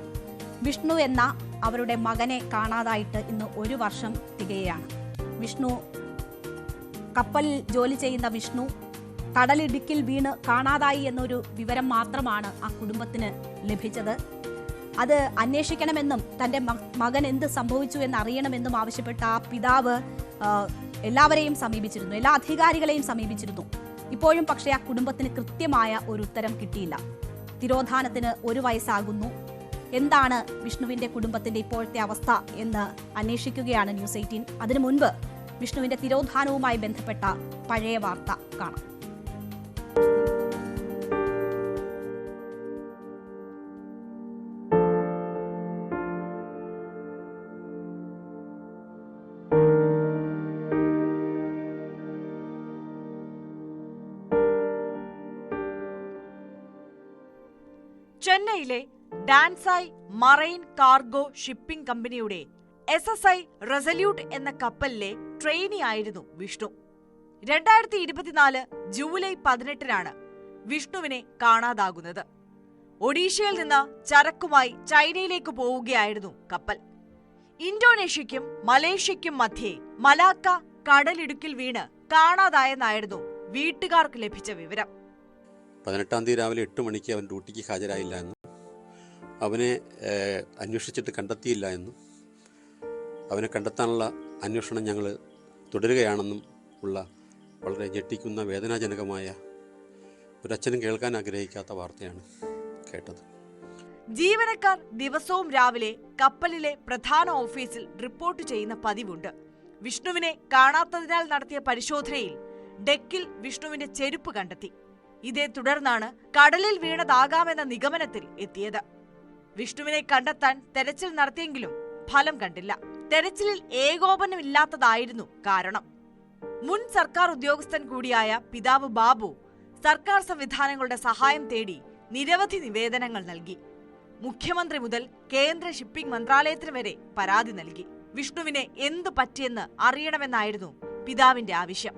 വിഷ്ണു എന്ന അവരുടെ മകനെ കാണാതായിട്ട് ഇന്ന് 1 വർഷം തികയാണ്. കപ്പലിൽ ജോലി ചെയ്യുന്ന വിഷ്ണു കടലിടുക്കിൽ വീണ് കാണാതായി എന്നൊരു വിവരം മാത്രമാണ് ആ കുടുംബത്തിന് ലഭിച്ചത്. അത് അന്വേഷിക്കണമെന്നും തന്റെ മകൻ എന്ത് സംഭവിച്ചു എന്ന് അറിയണമെന്നും ആവശ്യപ്പെട്ട ആ പിതാവ് എല്ലാവരെയും സമീപിച്ചിരുന്നു, എല്ലാ അധികാരികളെയും സമീപിച്ചിരുന്നു. ഇപ്പോഴും പക്ഷേ ആ കുടുംബത്തിന് കൃത്യമായ ഒരു ഉത്തരം കിട്ടിയില്ല. തിരോധാനത്തിന് 1 വയസ്സാകുന്നു. എന്താണ് വിഷ്ണുവിന്റെ കുടുംബത്തിന്റെ ഇപ്പോഴത്തെ അവസ്ഥ എന്ന് അന്വേഷിക്കുകയാണ് ന്യൂസ് 18. അതിനു മുൻപ് വിഷ്ണുവിന്റെ തിരോധാനവുമായി ബന്ധപ്പെട്ട പഴയ വാർത്ത കാണാം. ചെന്നൈയിലെ ഡാൻസായ് മറൈൻ കാർഗോ ഷിപ്പിംഗ് കമ്പനിയുടെ SSI റെസല്യൂട്ട് എന്ന കപ്പലിലെ ട്രെയിനി ആയിരുന്നു വിഷ്ണു. 2024 ജൂലൈ 18-നാണ് വിഷ്ണുവിനെ കാണാതാകുന്നത്. ഒഡീഷയിൽ നിന്ന് ചരക്കുമായി ചൈനയിലേക്ക് പോവുകയായിരുന്നു കപ്പൽ. ഇന്തോനേഷ്യയ്ക്കും മലേഷ്യയ്ക്കും മധ്യേ മലാക്ക കടലിടുക്കിൽ വീണ് കാണാതായെന്നായിരുന്നു വീട്ടുകാർക്ക് ലഭിച്ച വിവരം. 18-ാം തീയതി രാവിലെ 8 മണിക്ക് അവൻ ഡ്യൂട്ടിക്ക് ഹാജരായില്ല എന്നും അവനെ അന്വേഷിച്ചിട്ട് കണ്ടെത്തിയില്ല എന്നും അവനെ കണ്ടെത്താനുള്ള അന്വേഷണം ഞങ്ങൾ തുടരുകയാണെന്നും ഉള്ള വളരെ ഞെട്ടിക്കുന്ന വേദനാജനകമായ ഒരച്ഛനും കേൾക്കാൻ ആഗ്രഹിക്കാത്ത വാർത്തയാണ് കേട്ടത്. ജീവനക്കാർ ദിവസവും രാവിലെ കപ്പലിലെ പ്രധാന ഓഫീസിൽ റിപ്പോർട്ട് ചെയ്യുന്ന പതിവുണ്ട്. വിഷ്ണുവിനെ കാണാത്തതിനാൽ നടത്തിയ പരിശോധനയിൽ ഡെക്കിൽ വിഷ്ണുവിന്റെ ചെരുപ്പ് കണ്ടെത്തി. ഇതേ തുടർന്നാണ് കടലിൽ വീണതാകാമെന്ന നിഗമനത്തിൽ എത്തിയത്. വിഷ്ണുവിനെ കണ്ടെത്താൻ തെരച്ചിൽ നടത്തിയെങ്കിലും ഫലം കണ്ടില്ല. തെരച്ചിലിൽ ഏകോപനമില്ലാത്തതായിരുന്നു കാരണം. മുൻ സർക്കാർ ഉദ്യോഗസ്ഥൻ കൂടിയായ പിതാവ് ബാബു സർക്കാർ സംവിധാനങ്ങളുടെ സഹായം തേടി നിരവധി നിവേദനങ്ങൾ നൽകി. മുഖ്യമന്ത്രി മുതൽ കേന്ദ്ര ഷിപ്പിംഗ് മന്ത്രാലയത്തിന് വരെ പരാതി നൽകി. വിഷ്ണുവിനെ എന്തു പറ്റിയെന്ന് അറിയണമെന്നായിരുന്നു പിതാവിന്റെ ആവശ്യം.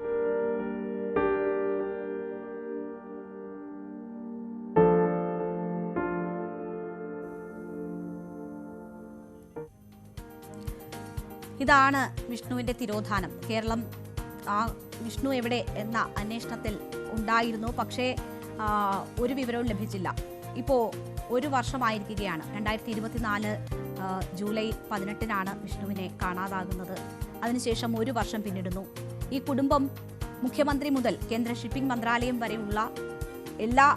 ഇതാണ് വിഷ്ണുവിന്റെ തിരോധാനം. കേരളം ആ വിഷ്ണു എവിടെ എന്ന അന്വേഷണത്തിൽ ഉണ്ടായിരുന്നു. പക്ഷേ ഒരു വിവരവും ലഭിച്ചില്ല. ഇപ്പോൾ 1 വർഷമായിരിക്കുകയാണ്. 2024 ജൂലൈ 18-നാണ് വിഷ്ണുവിനെ കാണാതാകുന്നത്. അതിനുശേഷം 1 വർഷം പിന്നിടുന്നു. ഈ കുടുംബം മുഖ്യമന്ത്രി മുതൽ കേന്ദ്ര ഷിപ്പിംഗ് മന്ത്രാലയം വരെയുള്ള എല്ലാ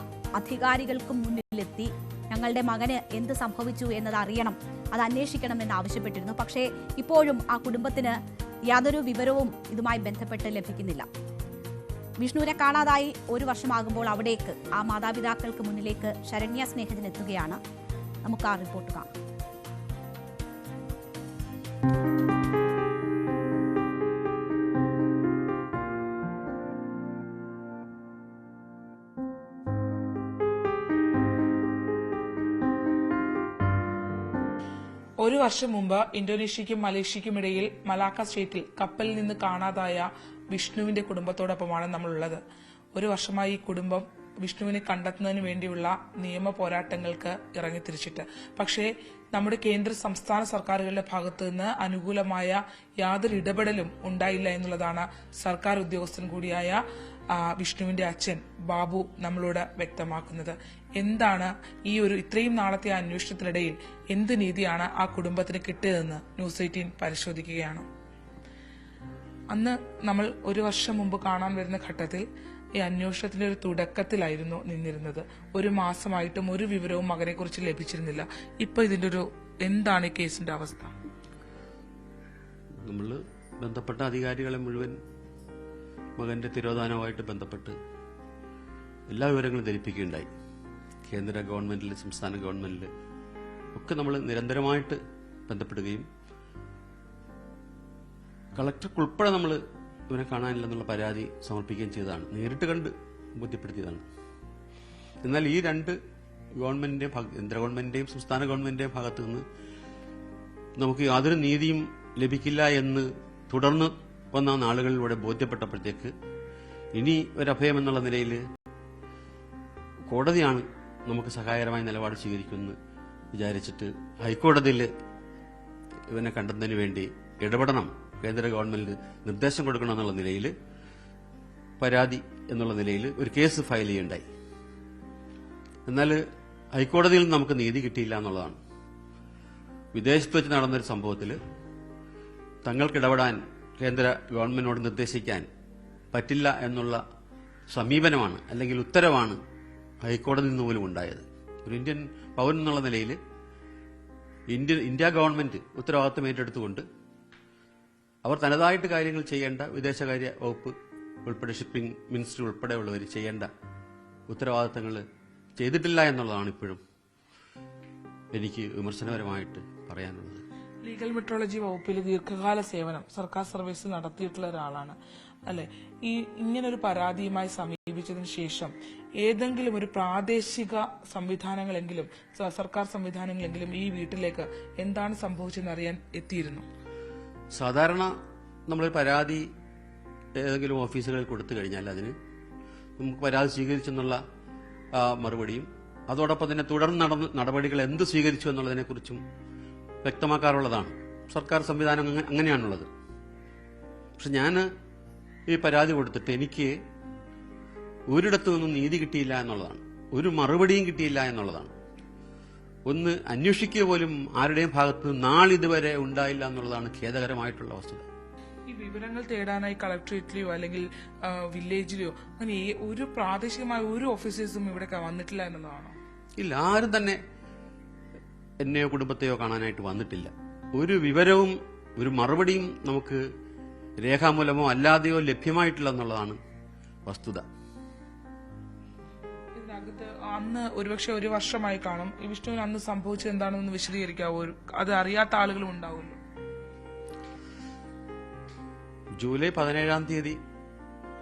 അധികാരികൾക്കും മുന്നിലെത്തി ഞങ്ങളുടെ മകന് എന്ത് സംഭവിച്ചു എന്നത് അറിയണം, അത് അന്വേഷിക്കണമെന്ന് ആവശ്യപ്പെട്ടിരുന്നു. പക്ഷേ ഇപ്പോഴും ആ കുടുംബത്തിന് യാതൊരു വിവരവും ഇതുമായി ബന്ധപ്പെട്ട് ലഭിക്കുന്നില്ല. വിഷ്ണുവിനെ കാണാതായി 1 വർഷമാകുമ്പോൾ അവിടേക്ക് ആ മാതാപിതാക്കൾക്ക് മുന്നിലേക്ക് ശരണ്യ സ്നേഹജൻ എത്തുകയാണ്. നമുക്ക് ആ റിപ്പോർട്ട് കാണാം. ഒരു വർഷം മുമ്പ് ഇന്തോനേഷ്യയ്ക്കും മലേഷ്യയ്ക്കും ഇടയിൽ മലാക്ക സ്റ്റേറ്റിൽ കപ്പലിൽ നിന്ന് കാണാതായ വിഷ്ണുവിന്റെ കുടുംബത്തോടൊപ്പമാണ് നമ്മളുള്ളത്. 1 വർഷമായി ഈ കുടുംബം വിഷ്ണുവിനെ കണ്ടെത്തുന്നതിന് വേണ്ടിയുള്ള നിയമ പോരാട്ടങ്ങൾക്ക് ഇറങ്ങിത്തിരിച്ചിട്ട്. പക്ഷേ നമ്മുടെ കേന്ദ്ര സംസ്ഥാന സർക്കാരുകളുടെ ഭാഗത്തു നിന്ന് അനുകൂലമായ യാതൊരു ഇടപെടലും ഉണ്ടായില്ല എന്നുള്ളതാണ് സർക്കാർ ഉദ്യോഗസ്ഥൻ കൂടിയായ വിഷ്ണുവിന്റെ അച്ഛൻ ബാബു നമ്മളോട് വ്യക്തമാക്കുന്നത്. എന്താണ് ഈ ഇത്രയും നാളത്തെ അന്വേഷണത്തിനിടയിൽ എന്ത് നീതിയാണ് ആ കുടുംബത്തിന് കിട്ടിയതെന്ന് ന്യൂസ് 18 പരിശോധിക്കുകയാണ്. അന്ന് നമ്മൾ 1 വർഷം മുമ്പ് കാണാൻ വരുന്ന ഘട്ടത്തിൽ ഈ അന്വേഷണത്തിന്റെ ഒരു തുടക്കത്തിലായിരുന്നു നിന്നിരുന്നത്. 1 മാസമായിട്ടും ഒരു വിവരവും മകനെക്കുറിച്ച് ലഭിച്ചിരുന്നില്ല. ഇപ്പൊ ഇതിന്റെ എന്താണ് ഈ കേസിന്റെ അവസ്ഥ? നമ്മൾ ബന്ധപ്പെട്ട അധികാരികളെ മുഴുവൻ മകന്റെ തിരോധാനവുമായിട്ട് ബന്ധപ്പെട്ട് എല്ലാ വിവരങ്ങളും ധരിപ്പിക്കുകയുണ്ടായി. കേന്ദ്ര ഗവൺമെന്റിൽ, സംസ്ഥാന ഗവൺമെന്റിൽ ഒക്കെ നമ്മൾ നിരന്തരമായിട്ട് ബന്ധപ്പെടുകയും കളക്ടർക്കുൾപ്പെടെ നമ്മൾ ഇവനെ കാണാനില്ലെന്നുള്ള പരാതി സമർപ്പിക്കുകയും ചെയ്തതാണ്. നേരിട്ട് കണ്ട് ബോധ്യപ്പെടുത്തിയതാണ്. എന്നാൽ ഈ 2 ഗവൺമെന്റിന്റെയും കേന്ദ്ര ഗവൺമെന്റിന്റെയും സംസ്ഥാന ഗവൺമെന്റിന്റെയും ഭാഗത്തു നിന്ന് നമുക്ക് യാതൊരു നീതിയും ലഭിക്കില്ല എന്ന് തുടർന്ന് വന്ന നാളുകളിലൂടെ ബോധ്യപ്പെട്ടപ്പോഴത്തേക്ക് ഇനി ഒരഭയം എന്നുള്ള നിലയിൽ കോടതിയാണ് നമുക്ക് സഹായകരമായ നിലപാട് സ്വീകരിക്കുമെന്ന് വിചാരിച്ചിട്ട് ഹൈക്കോടതിയിൽ ഇവനെ കണ്ടെത്തുന്നതിന് വേണ്ടി ഇടപെടണം, കേന്ദ്ര ഗവൺമെന്റിന് നിർദ്ദേശം കൊടുക്കണം എന്നുള്ള നിലയിൽ പരാതി എന്നുള്ള നിലയിൽ ഒരു കേസ് ഫയൽ ചെയ്യുണ്ടായി. എന്നാൽ ഹൈക്കോടതിയിൽ നമുക്ക് നീതി കിട്ടിയില്ല എന്നുള്ളതാണ്. വിദേശത്ത് വെച്ച് നടന്നൊരു സംഭവത്തിൽ തങ്ങൾക്കിടപെടാൻ കേന്ദ്ര ഗവൺമെന്റിനോട് നിർദ്ദേശിക്കാൻ പറ്റില്ല എന്നുള്ള സമീപനമാണ് അല്ലെങ്കിൽ ഉത്തരവാണ് ഹൈക്കോടതിയിൽ നിന്ന് പോലും ഉണ്ടായത്. ഒരു ഇന്ത്യൻ പൗരൻ എന്നുള്ള നിലയിൽ ഇന്ത്യ ഗവൺമെന്റ് ഉത്തരവാദിത്തം ഏറ്റെടുത്തുകൊണ്ട് അവർ തനതായിട്ട് കാര്യങ്ങൾ ചെയ്യേണ്ട വിദേശകാര്യ വകുപ്പ് ഉൾപ്പെടെ ഷിപ്പിംഗ് മിനിസ്റ്റർ ഉൾപ്പെടെയുള്ളവർ ചെയ്യേണ്ട ഉത്തരവാദിത്തങ്ങൾ ചെയ്തിട്ടില്ല എന്നുള്ളതാണ് ഇപ്പോഴും എനിക്ക് വിമർശനപരമായിട്ട് പറയാനുള്ളത്. ലീഗൽ മെട്രോളജി വകുപ്പിൽ ദീർഘകാല സേവനം സർക്കാർ സർവീസ് നടത്തിയിട്ടുള്ള ഒരാളാണ് അല്ലെ. ഈ ഇങ്ങനൊരു പരാതിയുമായി സമീപിച്ചതിന് ശേഷം ഏതെങ്കിലും ഒരു പ്രാദേശിക സംവിധാനങ്ങളെങ്കിലും സർക്കാർ സംവിധാനങ്ങളെങ്കിലും ഈ വീട്ടിലേക്ക് എന്താണ് സംഭവിച്ചതെന്ന് അറിയാൻ എത്തിയിരുന്നു? സാധാരണ നമ്മളൊരു പരാതി ഏതെങ്കിലും ഓഫീസുകളിൽ കൊടുത്തു കഴിഞ്ഞാൽ അതിന് നമുക്ക് പരാതി സ്വീകരിച്ചെന്നുള്ള മറുപടിയും അതോടൊപ്പം തന്നെ തുടർന്ന് നടപടികൾ എന്ത് സ്വീകരിച്ചു എന്നുള്ളതിനെക്കുറിച്ചും വ്യക്തമാക്കാറുള്ളതാണ്. സർക്കാർ സംവിധാനം അങ്ങനെയാണുള്ളത്. പക്ഷെ ഞാൻ ഈ പരാതി കൊടുത്തിട്ട് എനിക്ക് ഒരിടത്തു നിന്നും നീതി കിട്ടിയില്ല എന്നുള്ളതാണ്, ഒരു മറുപടിയും കിട്ടിയില്ല എന്നുള്ളതാണ്. ഒന്ന് അന്വേഷിക്കുക പോലും ആരുടെയും ഭാഗത്ത് നാളിതുവരെ ഉണ്ടായില്ല എന്നുള്ളതാണ് ഖേദകരമായിട്ടുള്ള വസ്തുത. ഈ വിവരങ്ങൾ തേടാനായി കളക്ടറേറ്റിലെയോ അല്ലെങ്കിൽ വില്ലേജിലെയോ അങ്ങനെ ഒരു പ്രാദേശികമായ ഒരു ഓഫീസേഴ്സും ഇവിടെ വന്നിട്ടില്ല എന്നുള്ളതാണോ? ഇല്ല, ആരും തന്നെ എന്നെയോ കുടുംബത്തെയോ കാണാനായിട്ട് വന്നിട്ടില്ല. ഒരു വിവരവും ഒരു മറുപടിയും നമുക്ക് രേഖാമൂലമോ അല്ലാതെയോ ലഭ്യമായിട്ടില്ല എന്നുള്ളതാണ് വസ്തുത. ഇതിനകത്ത് അന്ന് ഒരുപക്ഷെ ഒരു വർഷമായി കാണും. ഈ വിഷ്ണുവിന് അന്ന് സംഭവിച്ചത് എന്താണെന്ന് വിശദീകരിക്കാവോ? അത് അറിയാത്ത ആളുകളും ഉണ്ടാവുമല്ലോ. ജൂലൈ 17-ാം തീയതി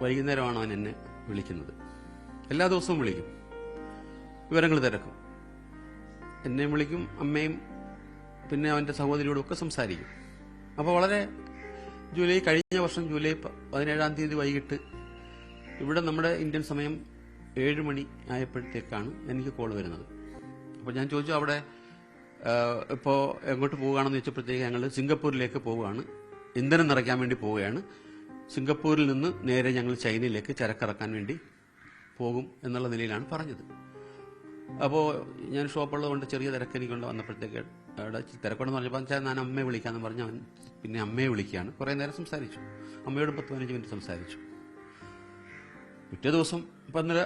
വൈകുന്നേരമാണ് അവൻ എന്നെ വിളിക്കുന്നത്. എല്ലാ ദിവസവും വിളിക്കും, വിവരങ്ങൾ തിരക്കും. എന്നെയും വിളിക്കും, അമ്മയും പിന്നെ അവന്റെ സഹോദരിയോടും ഒക്കെ സംസാരിക്കും. അപ്പോൾ വളരെ കഴിഞ്ഞ വർഷം ജൂലൈ 17-ാം തീയതി വൈകിട്ട് ഇവിടെ നമ്മുടെ ഇന്ത്യൻ സമയം 7 മണി ആയപ്പോഴത്തേക്കാണ് എനിക്ക് കോൾ വരുന്നത്. അപ്പോൾ ഞാൻ ചോദിച്ചു, അവിടെ ഇപ്പോൾ എങ്ങോട്ട് പോവുകയാണെന്ന് ചോദിച്ചപ്പോഴത്തേക്ക് ഞങ്ങൾ സിംഗപ്പൂരിലേക്ക് പോവുകയാണ്, ഇന്ധനം നിറയ്ക്കാൻ വേണ്ടി പോവുകയാണ്. സിംഗപ്പൂരിൽ നിന്ന് നേരെ ഞങ്ങൾ ചൈനയിലേക്ക് ചരക്കിറക്കാൻ വേണ്ടി പോകും എന്നുള്ള നിലയിലാണ് പറഞ്ഞത്. അപ്പോൾ ഞാൻ ഷോപ്പുള്ളതുകൊണ്ട് ചെറിയ തിരക്കെനിക്കൊണ്ട് വന്നപ്പോഴത്തേക്ക് അവിടെ തിരക്കൊണ്ടെന്ന് പറഞ്ഞപ്പോൾ ഞാൻ അമ്മയെ വിളിക്കാമെന്ന് പറഞ്ഞ് അവൻ പിന്നെ അമ്മയെ വിളിക്കുകയാണ്. കുറേ നേരം സംസാരിച്ചു, അമ്മയോട് 10-15 മിനിറ്റ് സംസാരിച്ചു. പിറ്റേ ദിവസം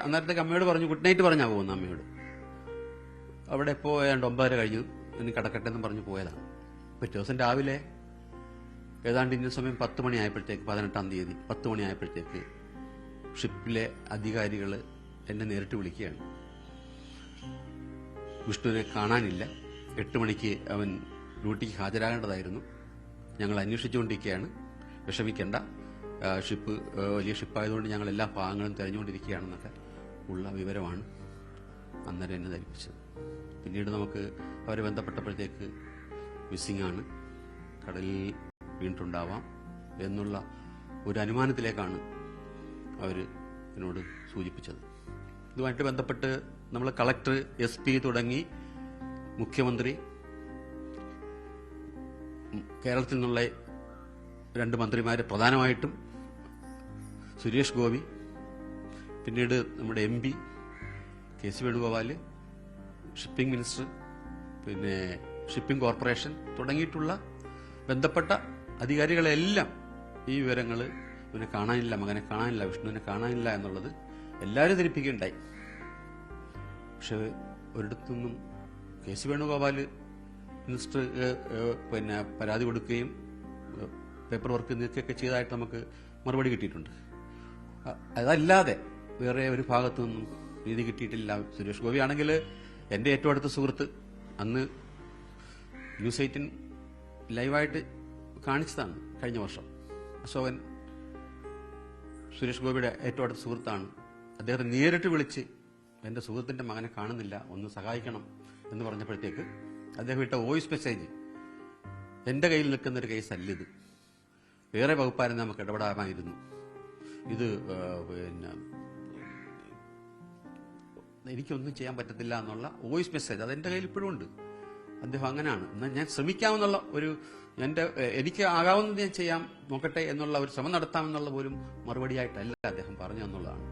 അന്നേരത്തേക്ക് അമ്മയോട് പറഞ്ഞു, ഗുഡ് നൈറ്റ് പറഞ്ഞാൽ പോകുന്നു അമ്മയോട്. അവിടെ ഇപ്പോൾ ഏതാണ്ട് 9:30 കഴിഞ്ഞു, ഇനി കിടക്കട്ടെ എന്ന് പറഞ്ഞു പോയതാണ്. പിറ്റേ ദിവസം രാവിലെ ഏതാണ്ട് ഇന്ത്യൻ സമയം 10 മണിയായപ്പോഴത്തേക്ക് 18-ാം തീയതി 10 മണിയായപ്പോഴത്തേക്ക് ഷിപ്പിലെ അധികാരികൾ എന്നെ നേരിട്ട് വിളിക്കുകയാണ്. വിഷ്ണുവിനെ കാണാനില്ല, 8 മണിക്ക് അവൻ ഡ്യൂട്ടിക്ക് ഹാജരാകേണ്ടതായിരുന്നു, ഞങ്ങൾ അന്വേഷിച്ചുകൊണ്ടിരിക്കുകയാണ്, വിഷമിക്കേണ്ട, ഷിപ്പ് വലിയ ഷിപ്പായതുകൊണ്ട് ഞങ്ങൾ എല്ലാ ഭാഗങ്ങളും തിരഞ്ഞുകൊണ്ടിരിക്കുകയാണെന്നൊക്കെ ഉള്ള വിവരമാണ് അന്നേരം എന്നെ ധരിപ്പിച്ചത്. പിന്നീട് നമുക്ക് അവരെ ബന്ധപ്പെട്ടപ്പോഴത്തേക്ക് മിസ്സിംഗ് ആണ്, കടലിൽ വീണിട്ടുണ്ടാവാം എന്നുള്ള ഒരു അനുമാനത്തിലേക്കാണ് അവർ എന്നോട് സൂചിപ്പിച്ചത്. ഇതുമായിട്ട് ബന്ധപ്പെട്ട് നമ്മൾ കളക്ടർ, SP തുടങ്ങി മുഖ്യമന്ത്രി, കേരളത്തിൽ നിന്നുള്ള 2 മന്ത്രിമാര്, പ്രധാനമായിട്ടും സുരേഷ് ഗോപി, പിന്നീട് നമ്മുടെ MP KC Venugopal, shipping minister, പിന്നെ ഷിപ്പിംഗ് കോർപ്പറേഷൻ തുടങ്ങിയിട്ടുള്ള ബന്ധപ്പെട്ട അധികാരികളെല്ലാം ഈ വിവരങ്ങൾ ഇവനെ കാണാനില്ല, മകനെ കാണാനില്ല, വിഷ്ണുവിനെ കാണാനില്ല എന്നുള്ളത് എല്ലാവരും ധരിപ്പിക്കുകയുണ്ടായി. പക്ഷെ ഒരിടത്തുനിന്നും KC വേണുഗോപാൽ മിനിസ്റ്റർ പിന്നെ പരാതി കൊടുക്കുകയും പേപ്പർ വർക്ക് നീക്കുകയൊക്കെ ചെയ്തതായിട്ട് നമുക്ക് മറുപടി കിട്ടിയിട്ടുണ്ട്. അതല്ലാതെ വേറെ ഒരു ഭാഗത്തു നിന്നും നീതി കിട്ടിയിട്ടില്ല. സുരേഷ് ഗോപി ആണെങ്കിൽ എൻ്റെ ഏറ്റവും അടുത്ത സുഹൃത്ത്, അന്ന് ന്യൂസ് 18 ലൈവായിട്ട് കാണിച്ചതാണ് കഴിഞ്ഞ വർഷം. അശോകൻ സുരേഷ് ഗോപിയുടെ ഏറ്റവും അടുത്ത സുഹൃത്താണ്. അദ്ദേഹത്തെ നേരിട്ട് വിളിച്ച് എന്റെ സുഹൃത്തിന്റെ മകനെ കാണുന്നില്ല, ഒന്ന് സഹായിക്കണം എന്ന് പറഞ്ഞപ്പോഴത്തേക്ക് അദ്ദേഹം ഇട്ട വോയിസ് മെസ്സേജ്, എന്റെ കയ്യിൽ നിൽക്കുന്ന ഒരു കേസല്ല ഇത്, വേറെ വകുപ്പായിരുന്നു നമുക്ക് ഇടപെടാമായിരുന്നു, ഇത് പിന്നെ എനിക്കൊന്നും ചെയ്യാൻ പറ്റത്തില്ല എന്നുള്ള വോയിസ് മെസ്സേജ് അതെന്റെ കയ്യിൽ ഇപ്പോഴും ഉണ്ട്. അദ്ദേഹം അങ്ങനെയാണ്, എന്നാൽ ഞാൻ ശ്രമിക്കാമെന്നുള്ള എനിക്ക് ആകാവുന്നത് ഞാൻ ചെയ്യാം, നോക്കട്ടെ എന്നുള്ള ഒരു ശ്രമം നടത്താമെന്നുള്ള പോലും മറുപടിയായിട്ടല്ല അദ്ദേഹം പറഞ്ഞു എന്നുള്ളതാണ്.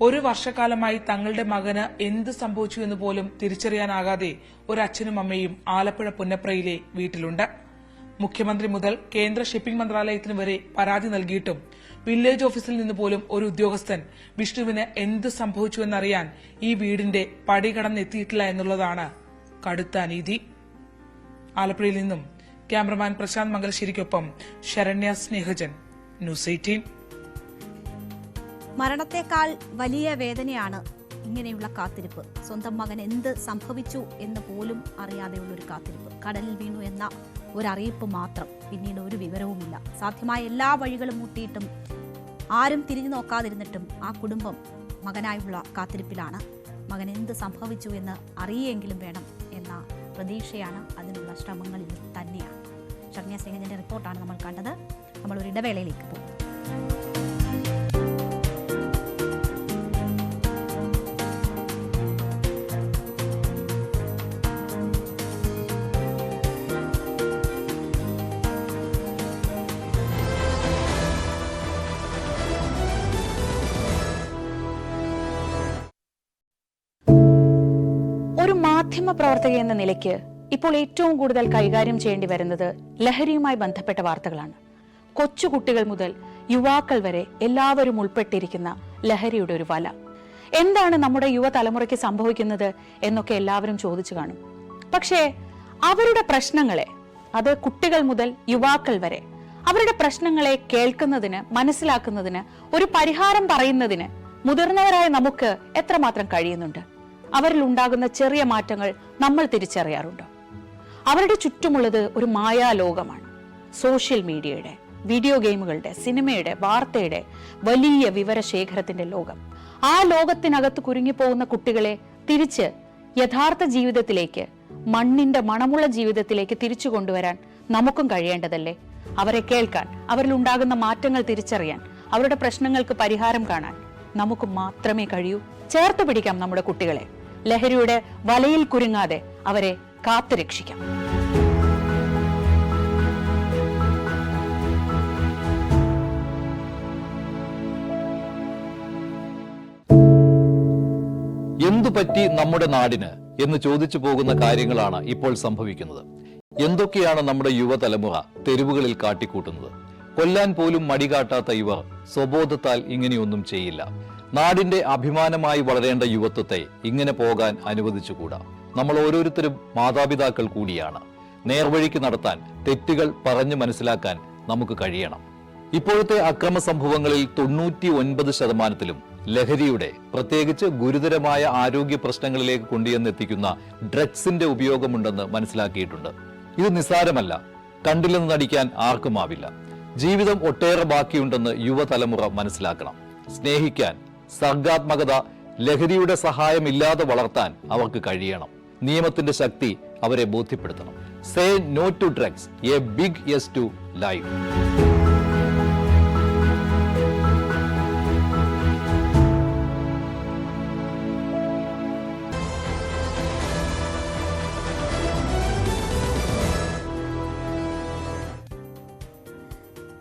ഒരു വർഷക്കാലമായി തങ്ങളുടെ മകന് എന്ത് സംഭവിച്ചു എന്ന് പോലും തിരിച്ചറിയാനാകാതെ ഒരച്ഛനും അമ്മയും ആലപ്പുഴ പുന്നപ്രയിലെ വീട്ടിലുണ്ട്. മുഖ്യമന്ത്രി മുതൽ കേന്ദ്ര ഷിപ്പിംഗ് മന്ത്രാലയത്തിന് വരെ പരാതി നൽകിയിട്ടും വില്ലേജ് ഓഫീസിൽ നിന്ന് പോലും ഒരു ഉദ്യോഗസ്ഥൻ വിഷ്ണുവിന് എന്ത് സംഭവിച്ചുവെന്നറിയാൻ ഈ വീടിന്റെ പടി കടന്നെത്തിയിട്ടില്ല എന്നുള്ളതാണ് കടുത്ത അനീതി. ആലപ്പുഴയിൽ നിന്നും ക്യാമറമാൻ പ്രശാന്ത് മംഗലശ്ശേരിക്കൊപ്പം ശരണ്യ സ്നേഹജൻ, ന്യൂസ് 18. മരണത്തെക്കാൾ വലിയ വേദനയാണ് ഇങ്ങനെയുള്ള കാത്തിരിപ്പ്. സ്വന്തം മകൻ എന്ത് സംഭവിച്ചു എന്ന് പോലും അറിയാതെയുള്ള ഒരു കാത്തിരിപ്പ്. കടലിൽ വീണു എന്ന ഒരറിയിപ്പ് മാത്രം, പിന്നീട് ഒരു വിവരവുമില്ല. സാധ്യമായ എല്ലാ വഴികളും മുട്ടിയിട്ടും ആരും തിരിഞ്ഞു നോക്കാതിരുന്നിട്ടും ആ കുടുംബം മകനായുള്ള കാത്തിരിപ്പിലാണ്. മകൻ എന്ത് സംഭവിച്ചു എന്ന് അറിയെങ്കിലും വേണം എന്ന പ്രതീക്ഷയാണ്. അതിനുള്ള ശ്രമങ്ങളിൽ തന്നെയാണ്. ശരണ്യ സ്നേഹജന്റെ റിപ്പോർട്ടാണ് നമ്മൾ കണ്ടത്. നമ്മൾ ഒരു ഇടവേളയിലേക്ക് പോകും. ഒരു മാധ്യമ പ്രവർത്തക എന്ന നിലയ്ക്ക് ഇപ്പോൾ ഏറ്റവും കൂടുതൽ കൈകാര്യം ചെയ്യേണ്ടി വരുന്നത് ലഹരിയുമായി ബന്ധപ്പെട്ട വാർത്തകളാണ്. കൊച്ചുകുട്ടികൾ മുതൽ യുവാക്കൾ വരെ എല്ലാവരും ഉൾപ്പെട്ടിരിക്കുന്ന ലഹരിയുടെ ഒരു വല. എന്താണ് നമ്മുടെ യുവതലമുറയ്ക്ക് സംഭവിക്കുന്നത് എന്നൊക്കെ എല്ലാവരും ചോദിച്ചു കാണും. പക്ഷേ അവരുടെ പ്രശ്നങ്ങളെ, അത് കുട്ടികൾ മുതൽ യുവാക്കൾ വരെ, അവരുടെ പ്രശ്നങ്ങളെ കേൾക്കുന്നതിന്, മനസ്സിലാക്കുന്നതിന്, ഒരു പരിഹാരം പറയുന്നതിന് മുതിർന്നവരായ നമുക്ക് എത്രമാത്രം കഴിയുന്നുണ്ട്? അവരിൽ ഉണ്ടാകുന്ന ചെറിയ മാറ്റങ്ങൾ നമ്മൾ തിരിച്ചറിയാറുണ്ട്. അവരുടെ ചുറ്റുമുള്ളത് ഒരു മായാലോകമാണ്. സോഷ്യൽ മീഡിയയുടെ, വീഡിയോ ഗെയിമുകളുടെ, സിനിമയുടെ, വാർത്തയുടെ വലിയ വിവരശേഖരത്തിന്റെ ലോകം. ആ ലോകത്തിനകത്ത് കുരുങ്ങിപ്പോകുന്ന കുട്ടികളെ തിരിച്ച് യഥാർത്ഥ ജീവിതത്തിലേക്ക്, മണ്ണിന്റെ മണമുള്ള ജീവിതത്തിലേക്ക് തിരിച്ചു കൊണ്ടുവരാൻ നമുക്കും കഴിയേണ്ടതല്ലേ? അവരെ കേൾക്കാൻ, അവരിൽ ഉണ്ടാകുന്ന മാറ്റങ്ങൾ തിരിച്ചറിയാൻ, അവരുടെ പ്രശ്നങ്ങൾക്ക് പരിഹാരം കാണാൻ നമുക്ക് മാത്രമേ കഴിയൂ. ചേർത്ത് പിടിക്കാം നമ്മുടെ കുട്ടികളെ. ലഹരിയുടെ വലയിൽ കുരുങ്ങാതെ അവരെ കാത്തുരക്ഷിക്കാം. എന്തുപറ്റി നമ്മുടെ നാടിന് എന്ന് ചോദിച്ചു പോകുന്ന കാര്യങ്ങളാണ് ഇപ്പോൾ സംഭവിക്കുന്നത്. എന്തൊക്കെയാണ് നമ്മുടെ യുവതലമുറ തെരുവുകളിൽ കാട്ടിക്കൂട്ടുന്നത്? കൊല്ലാൻ പോലും മടികാട്ടാത്ത ഇവർ സ്വബോധത്താൽ ഇങ്ങനെയൊന്നും ചെയ്യില്ല. നാടിന്റെ അഭിമാനമായി വളരേണ്ട യുവത്വത്തെ ഇങ്ങനെ പോകാൻ അനുവദിച്ചുകൂടാ. നമ്മൾ ഓരോരുത്തരും മാതാപിതാക്കൾ കൂടിയാണ്. നേർവഴിക്ക് നടത്താൻ, തെറ്റുകൾ പറഞ്ഞു മനസ്സിലാക്കാൻ നമുക്ക് കഴിയണം. ഇപ്പോഴത്തെ അക്രമ സംഭവങ്ങളിൽ 99% ലഹരിയുടെ, പ്രത്യേകിച്ച് ഗുരുതരമായ ആരോഗ്യ പ്രശ്നങ്ങളിലേക്ക് കൊണ്ടുവന്നെത്തിക്കുന്ന ഡ്രഗ്സിന്റെ ഉപയോഗമുണ്ടെന്ന് മനസ്സിലാക്കിയിട്ടുണ്ട്. ഇത് നിസ്സാരമല്ല. കണ്ടില്ലെന്ന് നടിക്കാൻ ആർക്കുമാവില്ല. ജീവിതം ഒട്ടേറെ ബാക്കിയുണ്ടെന്ന് യുവതലമുറ മനസ്സിലാക്കണം. സ്നേഹിക്കാൻ, സർഗാത്മകത, ലഹരിയുടെ സഹായമില്ലാതെ വളർത്താൻ അവർക്ക് കഴിയണം. നിയമത്തിന്റെ ശക്തി അവരെ ബോധ്യപ്പെടുത്തണം. Say no to drugs, a big yes to life.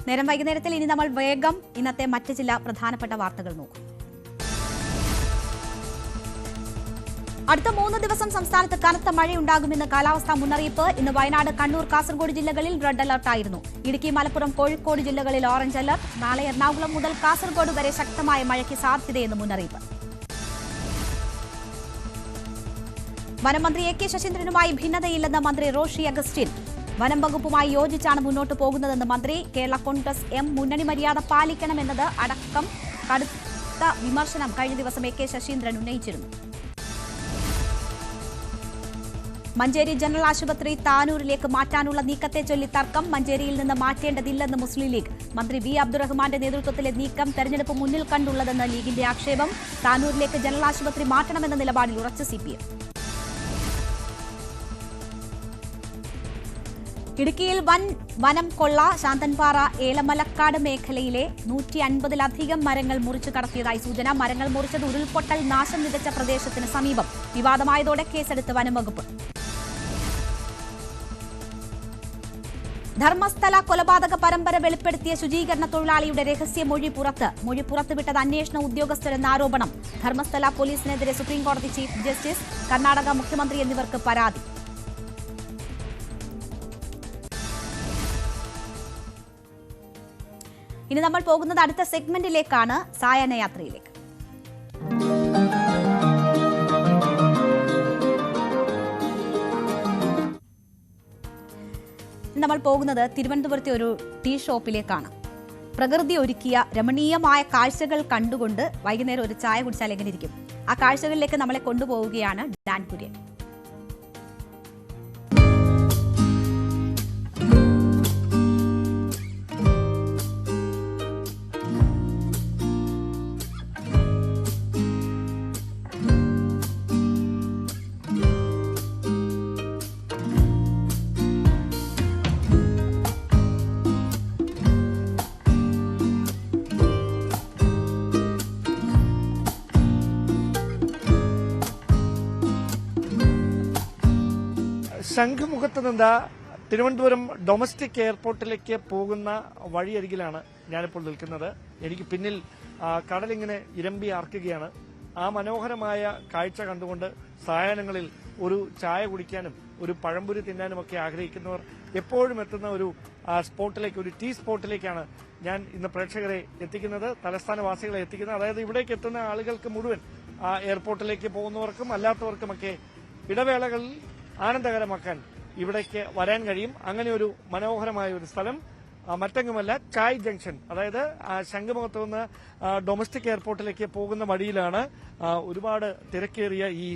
നേരം വൈകുന്നേരത്തിൽ ഇനി നമ്മൾ വേഗം ഇന്നത്തെ മറ്റ് ചില പ്രധാനപ്പെട്ട വാർത്തകൾ നോക്കും. അടുത്ത 3 ദിവസം സംസ്ഥാനത്ത് കനത്ത മഴയുണ്ടാകുമെന്ന് കാലാവസ്ഥാ മുന്നറിയിപ്പ്. ഇന്ന് വയനാട്, കണ്ണൂർ, കാസർഗോഡ് ജില്ലകളിൽ റെഡ് അലർട്ടായിരുന്നു. ഇടുക്കി, മലപ്പുറം, കോഴിക്കോട് ജില്ലകളിൽ ഓറഞ്ച് അലർട്ട്. നാളെ എറണാകുളം മുതൽ കാസർഗോഡ് വരെ ശക്തമായ മഴയ്ക്ക് സാധ്യതയെന്ന് മുന്നറിയിപ്പ്. വനമന്ത്രി എ കെ ശശീന്ദ്രനുമായി ഭിന്നതയില്ലെന്ന് മന്ത്രി റോഷി അഗസ്റ്റിൻ. വനം വകുപ്പുമായി യോജിച്ചാണ് മുന്നോട്ട് പോകുന്നതെന്ന് മന്ത്രി. കേരള കോൺഗ്രസ് എം മുന്നണി മര്യാദ പാലിക്കണമെന്നത് അടക്കം കടുത്ത വിമർശനം കഴിഞ്ഞ ദിവസം എ കെ ശശീന്ദ്രൻ ഉന്നയിച്ചിരുന്നു. മഞ്ചേരി ജനറൽ ആശുപത്രി താനൂരിലേക്ക് മാറ്റാനുള്ള നീക്കത്തെ ചൊല്ലി തർക്കം. മഞ്ചേരിയിൽ നിന്ന് മാറ്റേണ്ടതില്ലെന്ന് മുസ്ലിം ലീഗ്. മന്ത്രി വി അബ്ദുറഹ്മാന്റെ നേതൃത്വത്തിലെ നീക്കം തെരഞ്ഞെടുപ്പ് മുന്നിൽ കണ്ടുള്ളതെന്ന് ലീഗിന്റെ ആക്ഷേപം. താനൂരിലേക്ക് ജനറൽ ആശുപത്രി മാറ്റണമെന്ന നിലപാടിൽ ഉറച്ച CPM. ഇടുക്കിയിൽ വൻ വനം കൊള്ള. ശാന്തൻപാറ, ഏലമലക്കാട് മേഖലയിലെ 150-ലധികം മരങ്ങൾ മുറിച്ചു കടത്തിയതായി സൂചന. മരങ്ങൾ മുറിച്ചത് ഉരുൾപൊട്ടൽ നാശം വിതച്ച പ്രദേശത്തിന് സമീപം. വിവാദമായതോടെ കേസെടുത്ത് വനം വകുപ്പ്. ധർമ്മസ്ഥല കൊലപാതക പരമ്പര വെളിപ്പെടുത്തിയ ശുചീകരണ തൊഴിലാളിയുടെ രഹസ്യമൊഴി പുറത്ത്. മൊഴി പുറത്തുവിട്ടത് അന്വേഷണ ഉദ്യോഗസ്ഥരെന്ന ആരോപണം. ധർമ്മസ്ഥല പോലീസിനെതിരെ സുപ്രീംകോടതി ചീഫ് ജസ്റ്റിസ്, കർണാടക മുഖ്യമന്ത്രി എന്നിവർക്ക് പരാതി. ഇനി നമ്മൾ പോകുന്നത് അടുത്ത സെഗ്മെന്റിലേക്കാണ്, സായാഹ്നയാത്രയിലേക്ക്. നമ്മൾ പോകുന്നത് തിരുവനന്തപുരത്തെ ഒരു ടീ ഷോപ്പിലേക്കാണ്. പ്രകൃതി ഒരുക്കിയ രമണീയമായ കാഴ്ചകൾ കണ്ടുകൊണ്ട് വൈകുന്നേരം ഒരു ചായ കുടിച്ചാൽ എങ്ങനെ ഇരിക്കും? ആ കാഴ്ചകളിലേക്ക് നമ്മളെ കൊണ്ടുപോവുകയാണ് ഡാൻ കുര്യൻ. ശംഖുമുഖത്ത് നിന്ന് തിരുവനന്തപുരം ഡൊമസ്റ്റിക് എയർപോർട്ടിലേക്ക് പോകുന്ന വഴിയരികിലാണ് ഞാനിപ്പോൾ നിൽക്കുന്നത്. എനിക്ക് പിന്നിൽ കടലിങ്ങനെ ഇരമ്പി ആർക്കുകയാണ്. ആ മനോഹരമായ കാഴ്ച കണ്ടുകൊണ്ട് സായാഹ്നങ്ങളിൽ ഒരു ചായ കുടിക്കാനും ഒരു പഴംപൊരി തിന്നാനുമൊക്കെ ആഗ്രഹിക്കുന്നവർ എപ്പോഴും എത്തുന്ന ഒരു സ്പോട്ടിലേക്ക്, ഒരു ടീ സ്പോട്ടിലേക്കാണ് ഞാൻ ഇന്ന് പ്രേക്ഷകരെ എത്തിക്കുന്നത്, തലസ്ഥാനവാസികളെ എത്തിക്കുന്നത്. അതായത് ഇവിടേക്ക് എത്തുന്ന ആളുകൾക്ക് മുഴുവൻ എയർപോർട്ടിലേക്ക് പോകുന്നവർക്കും അല്ലാത്തവർക്കുമൊക്കെ ഇടവേളകളിൽ ആനന്ദകരമാക്കാൻ ഇവിടേക്ക് വരാൻ കഴിയും. അങ്ങനെ ഒരു മനോഹരമായ ഒരു സ്ഥലം മറ്റെങ്ങുമല്ല, ചായ് ജംഗ്ഷൻ. അതായത് ശംഖുമുഖത്ത് നിന്ന് ഡൊമസ്റ്റിക് എയർപോർട്ടിലേക്ക് പോകുന്ന വഴിയിലാണ് ഒരുപാട് തിരക്കേറിയ ഈ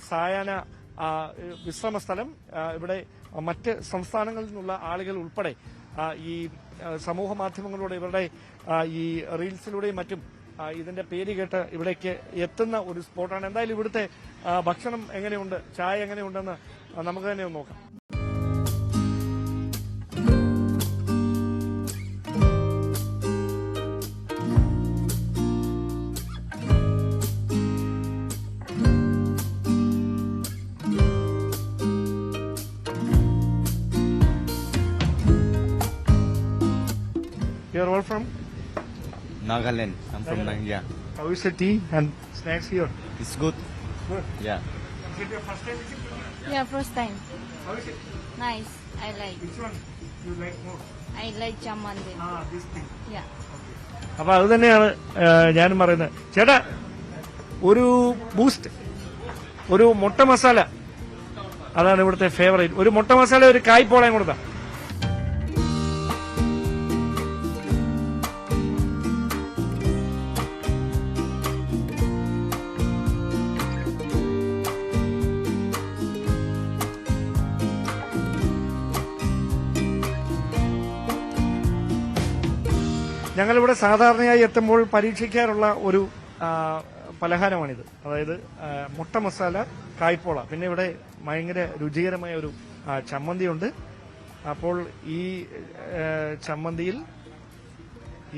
സായാഹ്ന വിശ്രമ സ്ഥലം. ഇവിടെ മറ്റ് സംസ്ഥാനങ്ങളിൽ നിന്നുള്ള ആളുകൾ ഉൾപ്പെടെ ഈ സമൂഹ മാധ്യമങ്ങളിലൂടെ ഇവരുടെ ഈ റീൽസിലൂടെയും മറ്റും ഇതിന്റെ പേര് കേട്ട് ഇവിടേക്ക് എത്തുന്ന ഒരു സ്പോട്ടാണ്. എന്തായാലും ഇവിടുത്തെ ഭക്ഷണം എങ്ങനെയുണ്ട്, ചായ എങ്ങനെയുണ്ടെന്ന് നമുക്ക് തന്നെ ഒന്ന് നോക്കാം. You are all from Nagaland. I'm from Nagaland. How is the tea and snacks here? It's good. Good. Yeah. Is it your first time visiting? Yeah, first time. How is it? Nice. I like. Which one you like more? I like chamandi. This thing. Yeah. അപ്പൊ അത് തന്നെയാണ് ഞാനും പറയുന്നത്. ചേട്ടാ, ഒരു boost, ഒരു മുട്ട മസാല, അതാണ് ഇവിടുത്തെ ഫേവറേറ്റ്. ഒരു മുട്ട മസാല, ഒരു കായ്പോളയും കൊടുത്താ. ഞങ്ങളിവിടെ സാധാരണയായി എത്തുമ്പോൾ പരീക്ഷിക്കാറുള്ള ഒരു പലഹാരമാണിത്. അതായത് മുട്ട മസാല, കായ്പോള, പിന്നെ ഇവിടെ ഭയങ്കര രുചികരമായ ഒരു ചമ്മന്തിയുണ്ട്. അപ്പോൾ ഈ ചമ്മന്തിയിൽ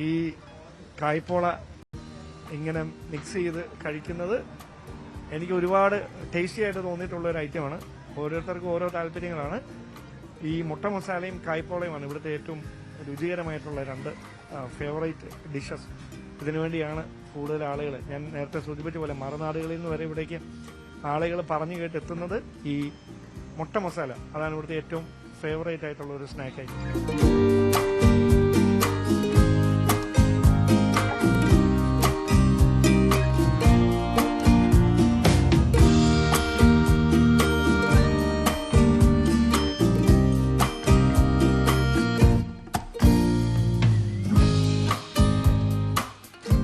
ഈ കായ്പോള ഇങ്ങനെ മിക്സ് ചെയ്ത് കഴിക്കുന്നത് എനിക്ക് ഒരുപാട് ടേസ്റ്റി ആയിട്ട് തോന്നിയിട്ടുള്ള ഒരു ഐറ്റമാണ്. ഓരോരുത്തർക്കും ഓരോ താല്പര്യങ്ങളാണ്. ഈ മുട്ട മസാലയും കായ്പോളയുമാണ് ഇവിടുത്തെ ഏറ്റവും രുചികരമായിട്ടുള്ള രണ്ട് ഫേവറേറ്റ് ഡിഷസ്. ഇതിനുവേണ്ടിയാണ് കൂടുതൽ ആളുകൾ, ഞാൻ നേരത്തെ സൂചിപ്പിച്ച പോലെ മറുനാടുകളിൽ നിന്ന് വരെ ഇവിടേക്ക് ആളുകൾ പറഞ്ഞു കേട്ട് എത്തുന്നത് ഈ മുട്ട മസാല. അതാണ് ഇവിടുത്തെ ഏറ്റവും ഫേവറേറ്റ് ആയിട്ടുള്ള ഒരു സ്നാക്ക് ഐറ്റം.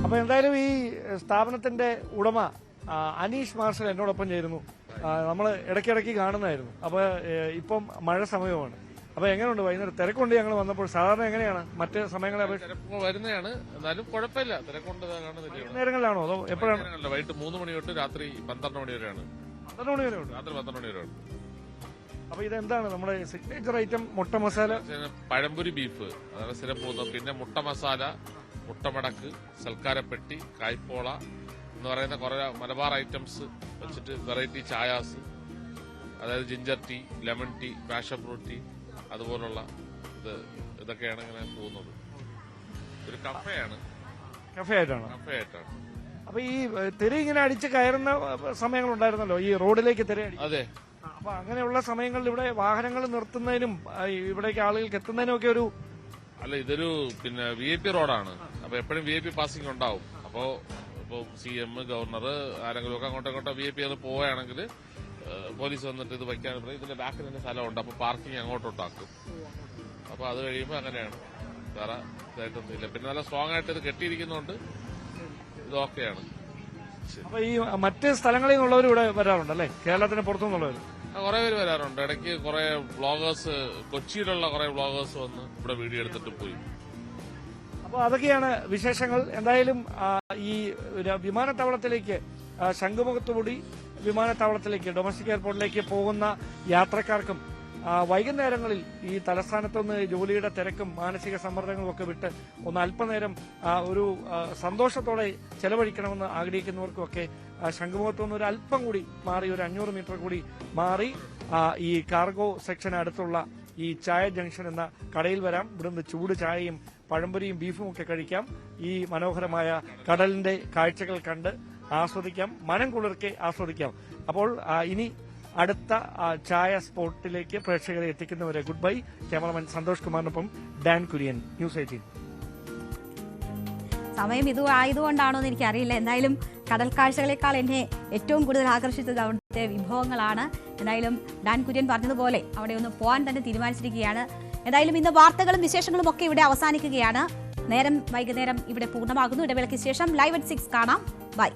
അപ്പൊ എന്തായാലും ഈ സ്ഥാപനത്തിന്റെ ഉടമ അനീഷ് മാർഷൽ എന്നോടൊപ്പം ചേരുന്നു. നമ്മൾ ഇടയ്ക്കിടയ്ക്ക് കാണുന്നതായിരുന്നു. അപ്പൊ ഇപ്പം മഴ സമയമാണ്. അപ്പൊ എങ്ങനെയുണ്ട് വൈകുന്നേരം? തിരക്കുണ്ട്. ഞങ്ങൾ വന്നപ്പോൾ സാധാരണ എങ്ങനെയാണ് മറ്റ് സമയങ്ങളെ അപേക്ഷിച്ച് വരുന്നതാണ്, എന്നാലും കുഴപ്പമില്ല. തിരക്കൊണ്ട് നേരങ്ങളിലാണോ അതോ എപ്പോഴാണ്? വൈകിട്ട് 3 മണി തൊട്ട് രാത്രി 12 മണി വരെയാണ്. 12 മണി വരെ ഉണ്ട്. രാത്രി 12 മണി വരെയാണ്. അപ്പൊ ഇതെന്താണ് നമ്മുടെ സിഗ്നേച്ചർ ഐറ്റം? മുട്ട മസാല, പഴംപൊരി ബീഫ്, അതാണ് സ്ഥിരം പോകുന്നത്. പിന്നെ മുട്ട മസാല, മുട്ടമടക്ക്, സൽക്കാരപ്പെട്ടി, കായ്പോള എന്ന് പറയുന്ന കുറെ മലബാർ ഐറ്റംസ് വെച്ചിട്ട് വെറൈറ്റി ചായാസ്, അതായത് ginger tea, lemon tea, passion fruit tea, അതുപോലുള്ള ഇതൊക്കെയാണ് ഇങ്ങനെ പോകുന്നത്. ഒരു കഫേയാണ്. കഫേ ആയിട്ടാണ്. കഫേ ആയിട്ടാണ്. അപ്പൊ ഈ തിര ഇങ്ങനെ അടിച്ച് കയറുന്ന സമയങ്ങളുണ്ടായിരുന്നല്ലോ, ഈ റോഡിലേക്ക് തിര അടി. അതെ. അപ്പൊ അങ്ങനെയുള്ള സമയങ്ങളിൽ ഇവിടെ വാഹനങ്ങൾ നിർത്തുന്നതിനും ഇവിടേക്ക് ആളുകൾക്ക് എത്തുന്നതിനും ഒക്കെ ഒരു അല്ല, ഇതൊരു പിന്നെ VIP റോഡാണ്. അപ്പൊ എപ്പോഴും VIP പാസിംഗ് ഉണ്ടാവും. അപ്പോ ഇപ്പൊ CM, ഗവർണർ ആരെങ്കിലും ഒക്കെ അങ്ങോട്ടും VIP അത് പോവുകയാണെങ്കിൽ പോലീസ് വന്നിട്ട് ഇത് വയ്ക്കാൻ ഇതിന്റെ ബാക്കിൽ തന്നെ സ്ഥലമുണ്ട്. അപ്പൊ പാർക്കിംഗ് അങ്ങോട്ടോട്ടാക്കും. അപ്പോൾ അത് കഴിയുമ്പോൾ അങ്ങനെയാണ്, വേറെ ഇതായിട്ടൊന്നുമില്ല. പിന്നെ നല്ല സ്ട്രോങ് ആയിട്ട് ഇത് കെട്ടിയിരിക്കുന്നതുകൊണ്ട് ഇത് ഓക്കെയാണ്. അപ്പൊ ഈ മറ്റ് സ്ഥലങ്ങളിൽ നിന്നുള്ളവർ ഇവിടെ വരാറുണ്ട് അല്ലേ, കേരളത്തിന് പുറത്തുനിന്നുള്ളവർ? കുറെ പേര് വരാറുണ്ട്. ഇടയ്ക്ക് കുറെ വ്ളോഗേഴ്സ്, കൊച്ചിയിലുള്ള കുറെ വ്ളോഗേഴ്സ് വന്ന് ഇവിടെ വീഡിയോ എടുത്തിട്ട് പോയി. അപ്പോൾ അതൊക്കെയാണ് വിശേഷങ്ങൾ. എന്തായാലും ഈ വിമാനത്താവളത്തിലേക്ക്, ശംഖുമുഖത്തുകൂടി വിമാനത്താവളത്തിലേക്ക്, ഡൊമസ്റ്റിക് എയർപോർട്ടിലേക്ക് പോകുന്ന യാത്രക്കാർക്കും വൈകുന്നേരങ്ങളിൽ ഈ തലസ്ഥാനത്തുനിന്ന് ജോലിയുടെ തിരക്കും മാനസിക സമ്മർദ്ദങ്ങളും ഒക്കെ വിട്ട് ഒന്ന് അല്പനേരം ഒരു സന്തോഷത്തോടെ ചെലവഴിക്കണമെന്ന് ആഗ്രഹിക്കുന്നവർക്കുമൊക്കെ ശംഖുമുഖത്തുനിന്ന് ഒരു അല്പം കൂടി മാറി, ഒരു 500 മീറ്റർ കൂടി മാറി ഈ കാർഗോ സെക്ഷൻ അടുത്തുള്ള ഈ ചായ ജംഗ്ഷൻ എന്ന കടയിൽ വരാം. ഇവിടുന്ന് ചൂട് ചായയും പഴംപൊരിയും ബീഫും ഒക്കെ കഴിക്കാം. ഈ മനോഹരമായ കടലിന്റെ കാഴ്ചകൾ കണ്ട് ആസ്വദിക്കാം, മനം കുളിർക്കെ ആസ്വദിക്കാം. അപ്പോൾ ഇനി അടുത്ത ചായ സ്പോട്ടിലേക്ക് പ്രേക്ഷകരെ എത്തിക്കുന്നവരെ ഗുഡ് ബൈ. ക്യാമറമാൻ സന്തോഷ് കുമാറിനൊപ്പം ഡാൻ കുര്യൻ, ന്യൂസ് 18. സമയം ഇത് ആയതുകൊണ്ടാണോ എന്ന് എനിക്കറിയില്ല. എന്തായാലും കടൽ കാഴ്ചകളെക്കാൾ എന്നെ ഏറ്റവും കൂടുതൽ ആകർഷിച്ചത് അവിടുത്തെ വിഭവങ്ങളാണ്. എന്തായാലും ഡാൻ കുര്യൻ പറഞ്ഞതുപോലെ അവിടെ ഒന്ന് പോകാൻ തന്നെ തീരുമാനിച്ചിരിക്കുകയാണ്. എന്തായാലും ഇന്ന് വാർത്തകളും വിശേഷങ്ങളും ഒക്കെ ഇവിടെ അവസാനിക്കുകയാണ്. വൈകുന്നേരം ഇവിടെ പൂർണ്ണമാകുന്നു. ഇടവേളയ്ക്ക് ശേഷം ലൈവ് at 6 കാണാം. ബൈ.